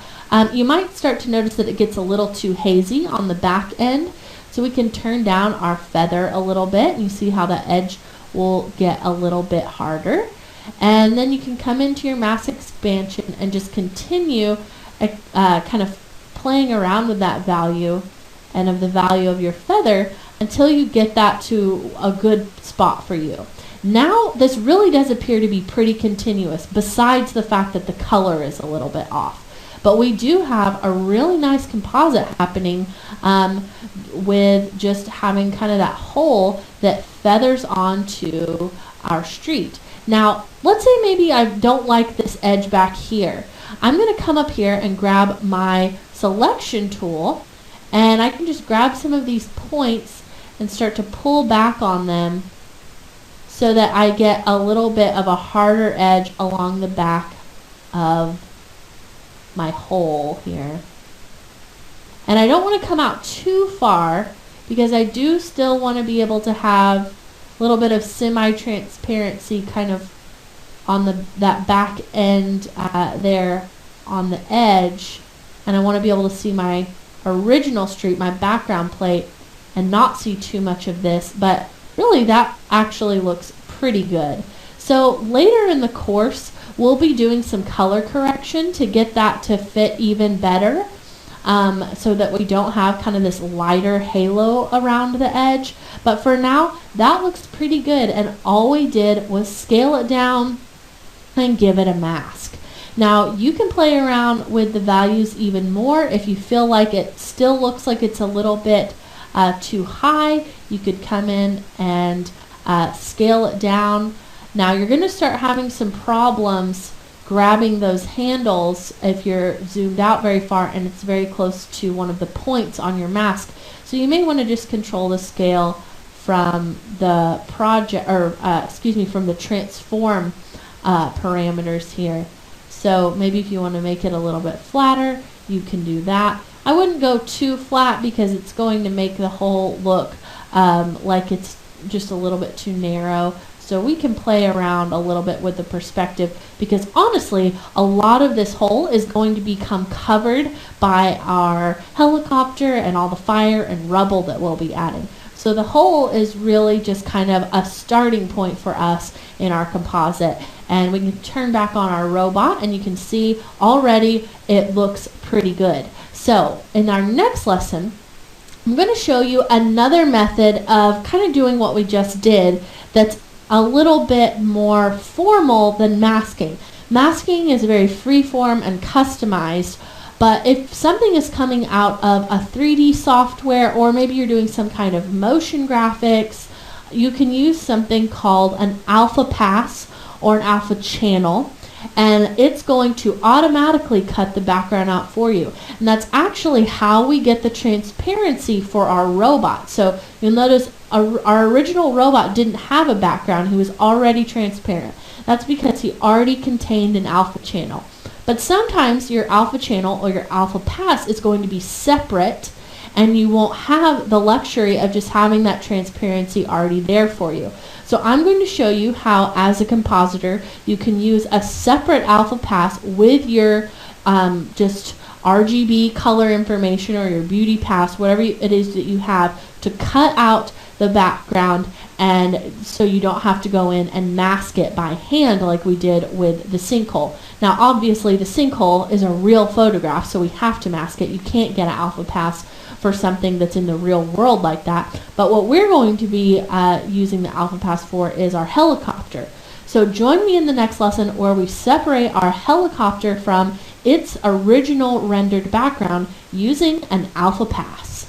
you might start to notice that it gets a little too hazy on the back end. So we can turn down our feather a little bit, and you see how the edge will get a little bit harder. And then you can come into your mask expansion and just continue kind of playing around with that value and of the value of your feather until you get that to a good spot for you. Now this really does appear to be pretty continuous, besides the fact that the color is a little bit off. But we do have a really nice composite happening with just having kind of that hole that feathers onto our street. Now, let's say maybe I don't like this edge back here. I'm going to come up here and grab my selection tool, and I can just grab some of these points and start to pull back on them so that I get a little bit of a harder edge along the back of my hole here. And I don't want to come out too far because I do still want to be able to have a little bit of semi-transparency kind of on that back end there on the edge, and I want to be able to see my original street, my background plate, and not see too much of this, but really that actually looks pretty good. So later in the course we'll be doing some color correction to get that to fit even better, so that we don't have kind of this lighter halo around the edge. But for now, that looks pretty good, and all we did was scale it down and give it a mask. Now you can play around with the values even more. If you feel like it still looks like it's a little bit too high, you could come in and scale it down. Now you're going to start having some problems grabbing those handles if you're zoomed out very far and it's very close to one of the points on your mask. So you may want to just control the scale from the project, or from the transform parameters here. So maybe if you want to make it a little bit flatter, you can do that. I wouldn't go too flat because it's going to make the hole look like it's just a little bit too narrow. So we can play around a little bit with the perspective, because honestly, a lot of this hole is going to become covered by our helicopter and all the fire and rubble that we'll be adding. So the hole is really just kind of a starting point for us in our composite. And we can turn back on our robot and you can see already it looks pretty good. So in our next lesson, I'm going to show you another method of kind of doing what we just did that's a little bit more formal than masking. Masking is very free form and customized, But if something is coming out of a 3D software, or maybe you're doing some kind of motion graphics, you can use something called an alpha pass or an alpha channel, and it's going to automatically cut the background out for you. And that's actually how we get the transparency for our robot. So you'll notice our original robot didn't have a background. He was already transparent. That's because he already contained an alpha channel. But sometimes your alpha channel or your alpha pass is going to be separate, and you won't have the luxury of just having that transparency already there for you. So I'm going to show you how, as a compositor, you can use a separate alpha pass with your just RGB color information or your beauty pass, whatever it is that you have, to cut out the background, and so you don't have to go in and mask it by hand like we did with the sinkhole. Now obviously the sinkhole is a real photograph, so we have to mask it. You can't get an alpha pass for something that's in the real world like that. But what we're going to be using the alpha pass for is our helicopter. So join me in the next lesson where we separate our helicopter from its original rendered background using an alpha pass.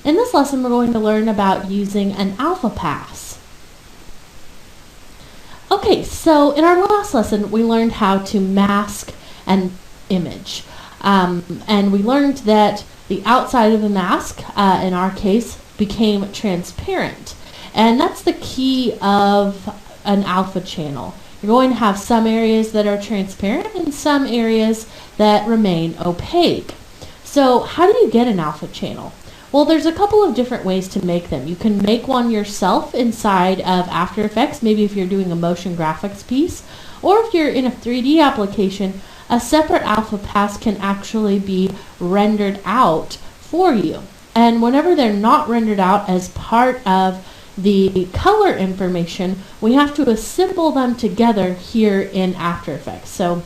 In this lesson, we're going to learn about using an alpha pass. Okay, so in our last lesson, we learned how to mask an image. And we learned that the outside of the mask, in our case, became transparent. And that's the key of an alpha channel. You're going to have some areas that are transparent and some areas that remain opaque. So how do you get an alpha channel? Well, there's a couple of different ways to make them. You can make one yourself inside of After Effects, maybe if you're doing a motion graphics piece, or if you're in a 3D application, a separate alpha pass can actually be rendered out for you. And whenever they're not rendered out as part of the color information, we have to assemble them together here in After Effects. So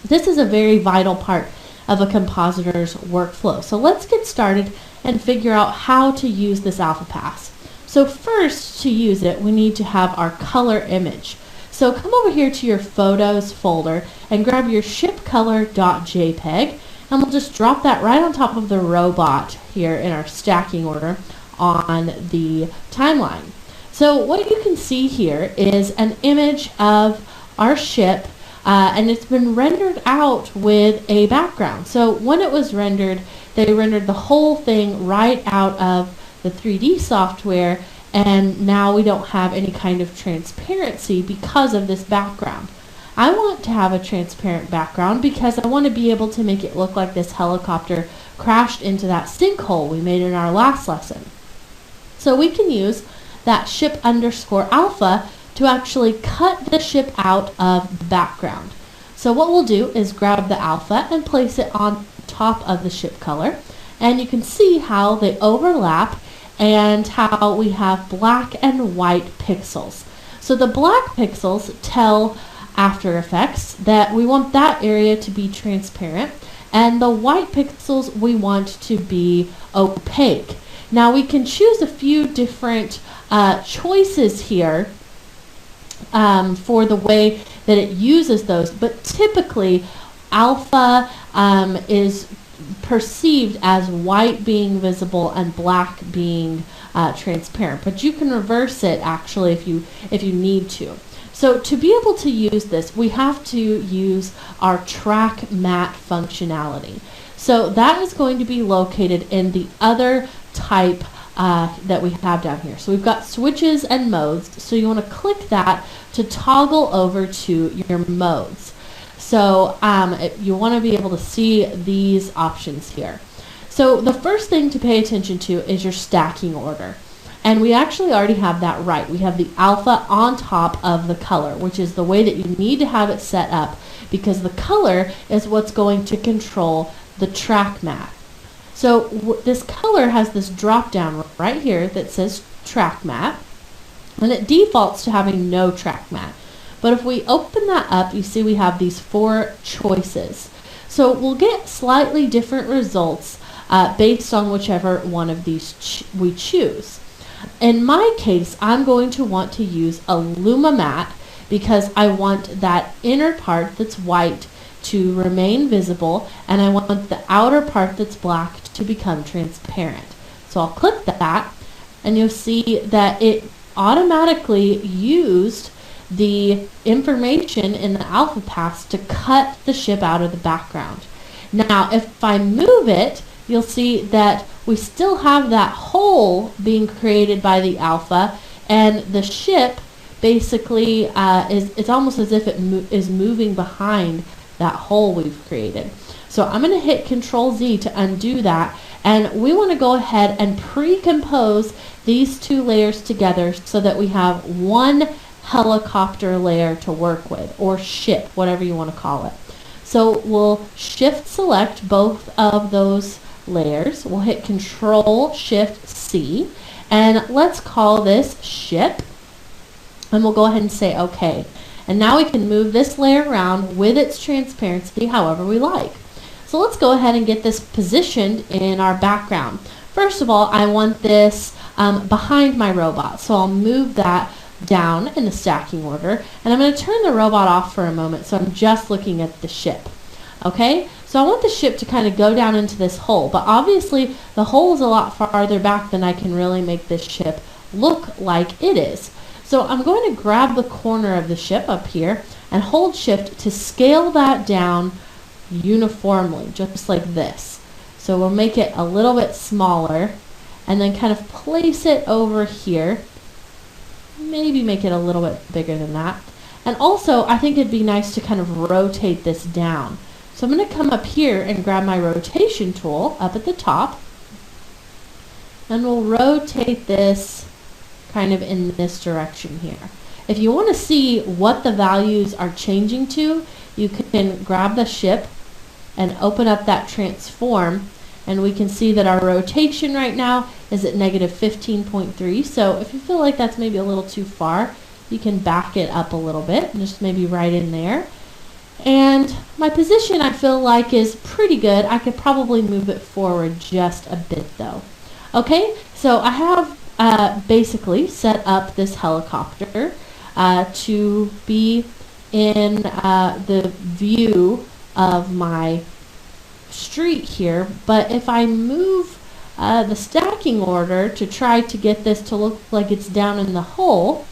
this is a very vital part of a compositor's workflow. So let's get started and figure out how to use this alpha pass. So first, to use it, we need to have our color image. So come over here to your photos folder and grab your shipcolor.jpg, and we'll just drop that right on top of the robot here in our stacking order on the timeline. So what you can see here is an image of our ship, and it's been rendered out with a background. So when it was rendered, they rendered the whole thing right out of the 3D software, and now we don't have any kind of transparency because of this background. I want to have a transparent background because I want to be able to make it look like this helicopter crashed into that sinkhole we made in our last lesson. So we can use that ship_alpha to actually cut the ship out of the background. So what we'll do is grab the alpha and place it on top of the ship color, and you can see how they overlap and how we have black and white pixels. So the black pixels tell After Effects that we want that area to be transparent, and the white pixels we want to be opaque. Now we can choose a few different choices here for the way that it uses those, but typically alpha is perceived as white being visible and black being transparent, but you can reverse it actually if you need to. So to be able to use this, we have to use our track matte functionality. So that is going to be located in the other type that we have down here. So we've got switches and modes, so you want to click that to toggle over to your modes. So you want to be able to see these options here. So the first thing to pay attention to is your stacking order. And we actually already have that right. We have the alpha on top of the color, which is the way that you need to have it set up, because the color is what's going to control the track matte. So this color has this drop down right here that says track matte. And it defaults to having no track mat. But if we open that up, you see we have these 4 choices. So we'll get slightly different results based on whichever one of these we choose. In my case, I'm going to want to use a Luma Matte because I want that inner part that's white to remain visible, and I want the outer part that's black to become transparent. So I'll click that, and you'll see that it automatically used the information in the alpha paths to cut the ship out of the background. Now, if I move it, you'll see that we still have that hole being created by the alpha, and the ship basically it's almost as if it is moving behind that hole we've created. So I'm going to hit Control Z to undo that, and we want to go ahead and pre-compose these 2 layers together so that we have one helicopter layer to work with, or ship, whatever you want to call it. So we'll Shift select both of those layers. We'll hit Control Shift C, and let's call this ship, and we'll go ahead and say OK. And now we can move this layer around with its transparency however we like. So let's go ahead and get this positioned in our background. First of all, I want this behind my robot, so I'll move that down in the stacking order, and I'm going to turn the robot off for a moment so I'm just looking at the ship. Okay, so I want the ship to kind of go down into this hole, but obviously the hole is a lot farther back than I can really make this ship look like it is. So I'm going to grab the corner of the ship up here and hold Shift to scale that down uniformly, just like this. So we'll make it a little bit smaller and then kind of place it over here. Maybe make it a little bit bigger than that. And also, I think it'd be nice to kind of rotate this down. So I'm going to come up here and grab my rotation tool up at the top, and we'll rotate this kind of in this direction here. If you want to see what the values are changing to, you can grab the ship and open up that transform, and we can see that our rotation right now is at negative 15.3. So if you feel like that's maybe a little too far, you can back it up a little bit and just maybe right in there. And my position, I feel like, is pretty good. I could probably move it forward just a bit though. Okay, so I have basically set up this helicopter to be in the view of my street here, but if I move the stacking order to try to get this to look like it's down in the hole,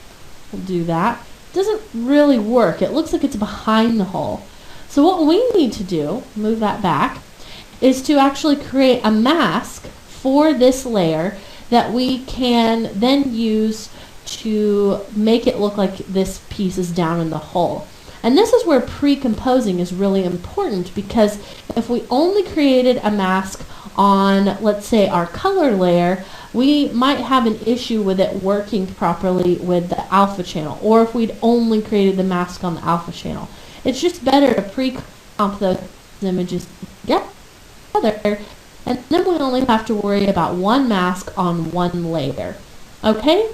we'll do that. It doesn't really work. It looks like it's behind the hole. So what we need to do, move that back, is to actually create a mask for this layer that we can then use to make it look like this piece is down in the hole. And this is where pre-composing is really important, because if we only created a mask on, let's say, our color layer, we might have an issue with it working properly with the alpha channel, or if we'd only created the mask on the alpha channel. It's just better to pre-comp those images together, and then we only have to worry about one mask on one layer. Okay?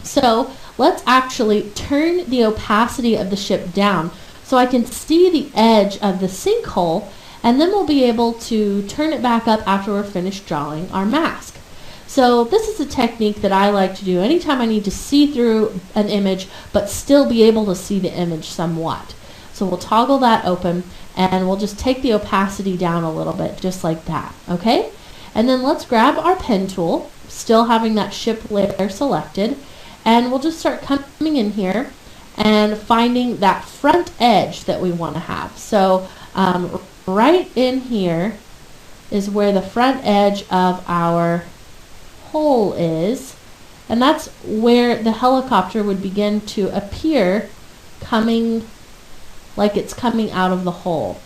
So let's actually turn the opacity of the ship down so I can see the edge of the sinkhole, and then we'll be able to turn it back up after we're finished drawing our mask. So this is a technique that I like to do anytime I need to see through an image but still be able to see the image somewhat. So we'll toggle that open, and we'll just take the opacity down a little bit, just like that, okay? And then let's grab our pen tool, still having that ship layer selected, and we'll just start coming in here and finding that front edge that we want to have. So right in here is where the front edge of our hole is, and that's where the helicopter would begin to appear, coming like it's coming out of the hole.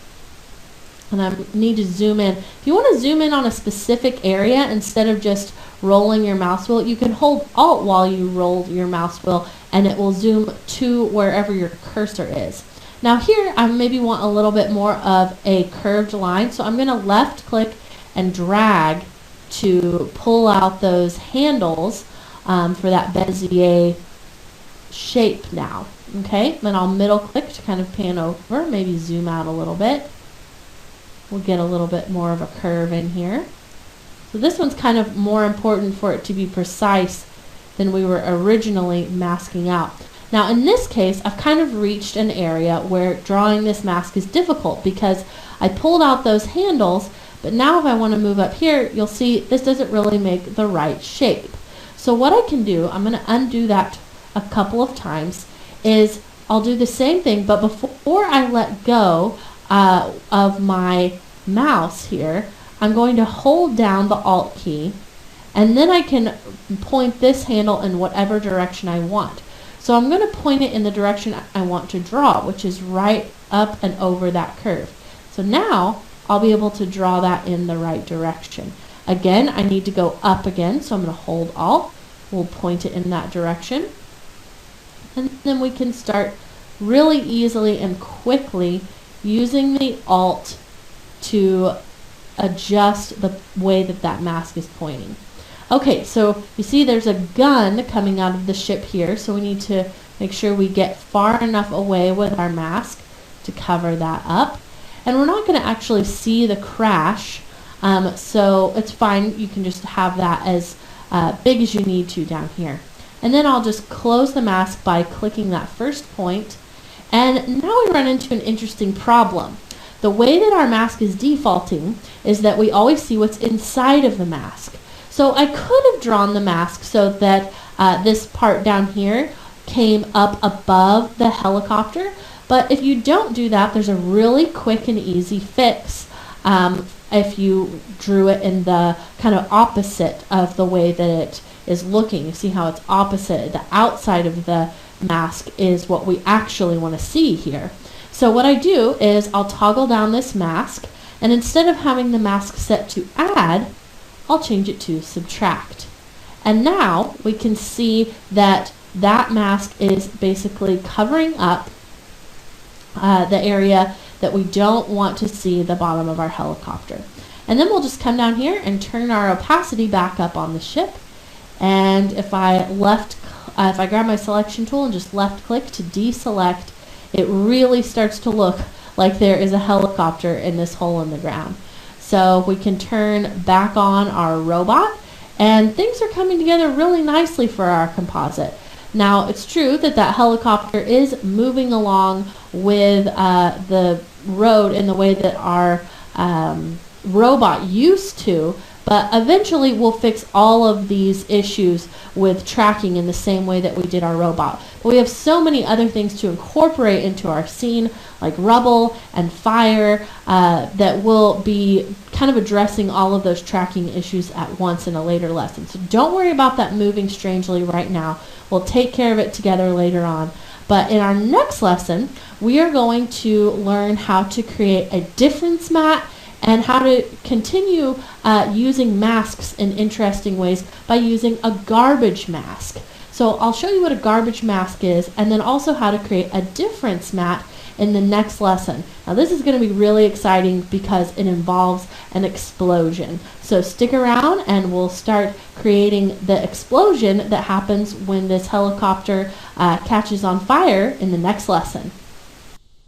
And I need to zoom in. If you want to zoom in on a specific area instead of just rolling your mouse wheel, you can hold Alt while you roll your mouse wheel, and it will zoom to wherever your cursor is. Now here I maybe want a little bit more of a curved line, so I'm going to left click and drag to pull out those handles for that Bezier shape now. Okay, then I'll middle click to kind of pan over, maybe zoom out a little bit. We'll get a little bit more of a curve in here. So this one's kind of more important for it to be precise than we were originally masking out. Now in this case, I've kind of reached an area where drawing this mask is difficult because I pulled out those handles, but now if I want to move up here, you'll see this doesn't really make the right shape. So what I can do, I'm going to undo that a couple of times, is I'll do the same thing, but before I let go of my mouse here, I'm going to hold down the Alt key, and then I can point this handle in whatever direction I want. So I'm going to point it in the direction I want to draw, which is right up and over that curve. So now I'll be able to draw that in the right direction. Again, I need to go up again, so I'm going to hold Alt. We'll point it in that direction. And then we can start really easily and quickly using the Alt to adjust the way that that mask is pointing. Okay, so you see there's a gun coming out of the ship here, so we need to make sure we get far enough away with our mask to cover that up. And we're not going to actually see the crash, so it's fine. You can just have that as big as you need to down here. And then I'll just close the mask by clicking that first point. And now we run into an interesting problem. The way that our mask is defaulting is that we always see what's inside of the mask. So I could have drawn the mask so that this part down here came up above the helicopter, but if you don't do that, there's a really quick and easy fix if you drew it in the kind of opposite of the way that it is looking. You see how it's opposite. The outside of the mask is what we actually want to see here. So what I do is I'll toggle down this mask, and instead of having the mask set to add, I'll change it to subtract. And now we can see that that mask is basically covering up the area that we don't want to see the bottom of our helicopter. And then we'll just come down here and turn our opacity back up on the ship. And if I grab my selection tool and just left click to deselect, it really starts to look like there is a helicopter in this hole in the ground. So we can turn back on our robot, and things are coming together really nicely for our composite. Now, it's true that that helicopter is moving along with the road in the way that our robot used to, but eventually we'll fix all of these issues with tracking in the same way that we did our robot. But we have so many other things to incorporate into our scene, like rubble and fire, that will be kind of addressing all of those tracking issues at once in a later lesson. So don't worry about that moving strangely right now. We'll take care of it together later on. But in our next lesson, we are going to learn how to create a difference mat and how to continue using masks in interesting ways by using a garbage mask. So I'll show you what a garbage mask is, and then also how to create a difference mat in the next lesson. Now this is going to be really exciting because it involves an explosion. So stick around and we'll start creating the explosion that happens when this helicopter catches on fire in the next lesson.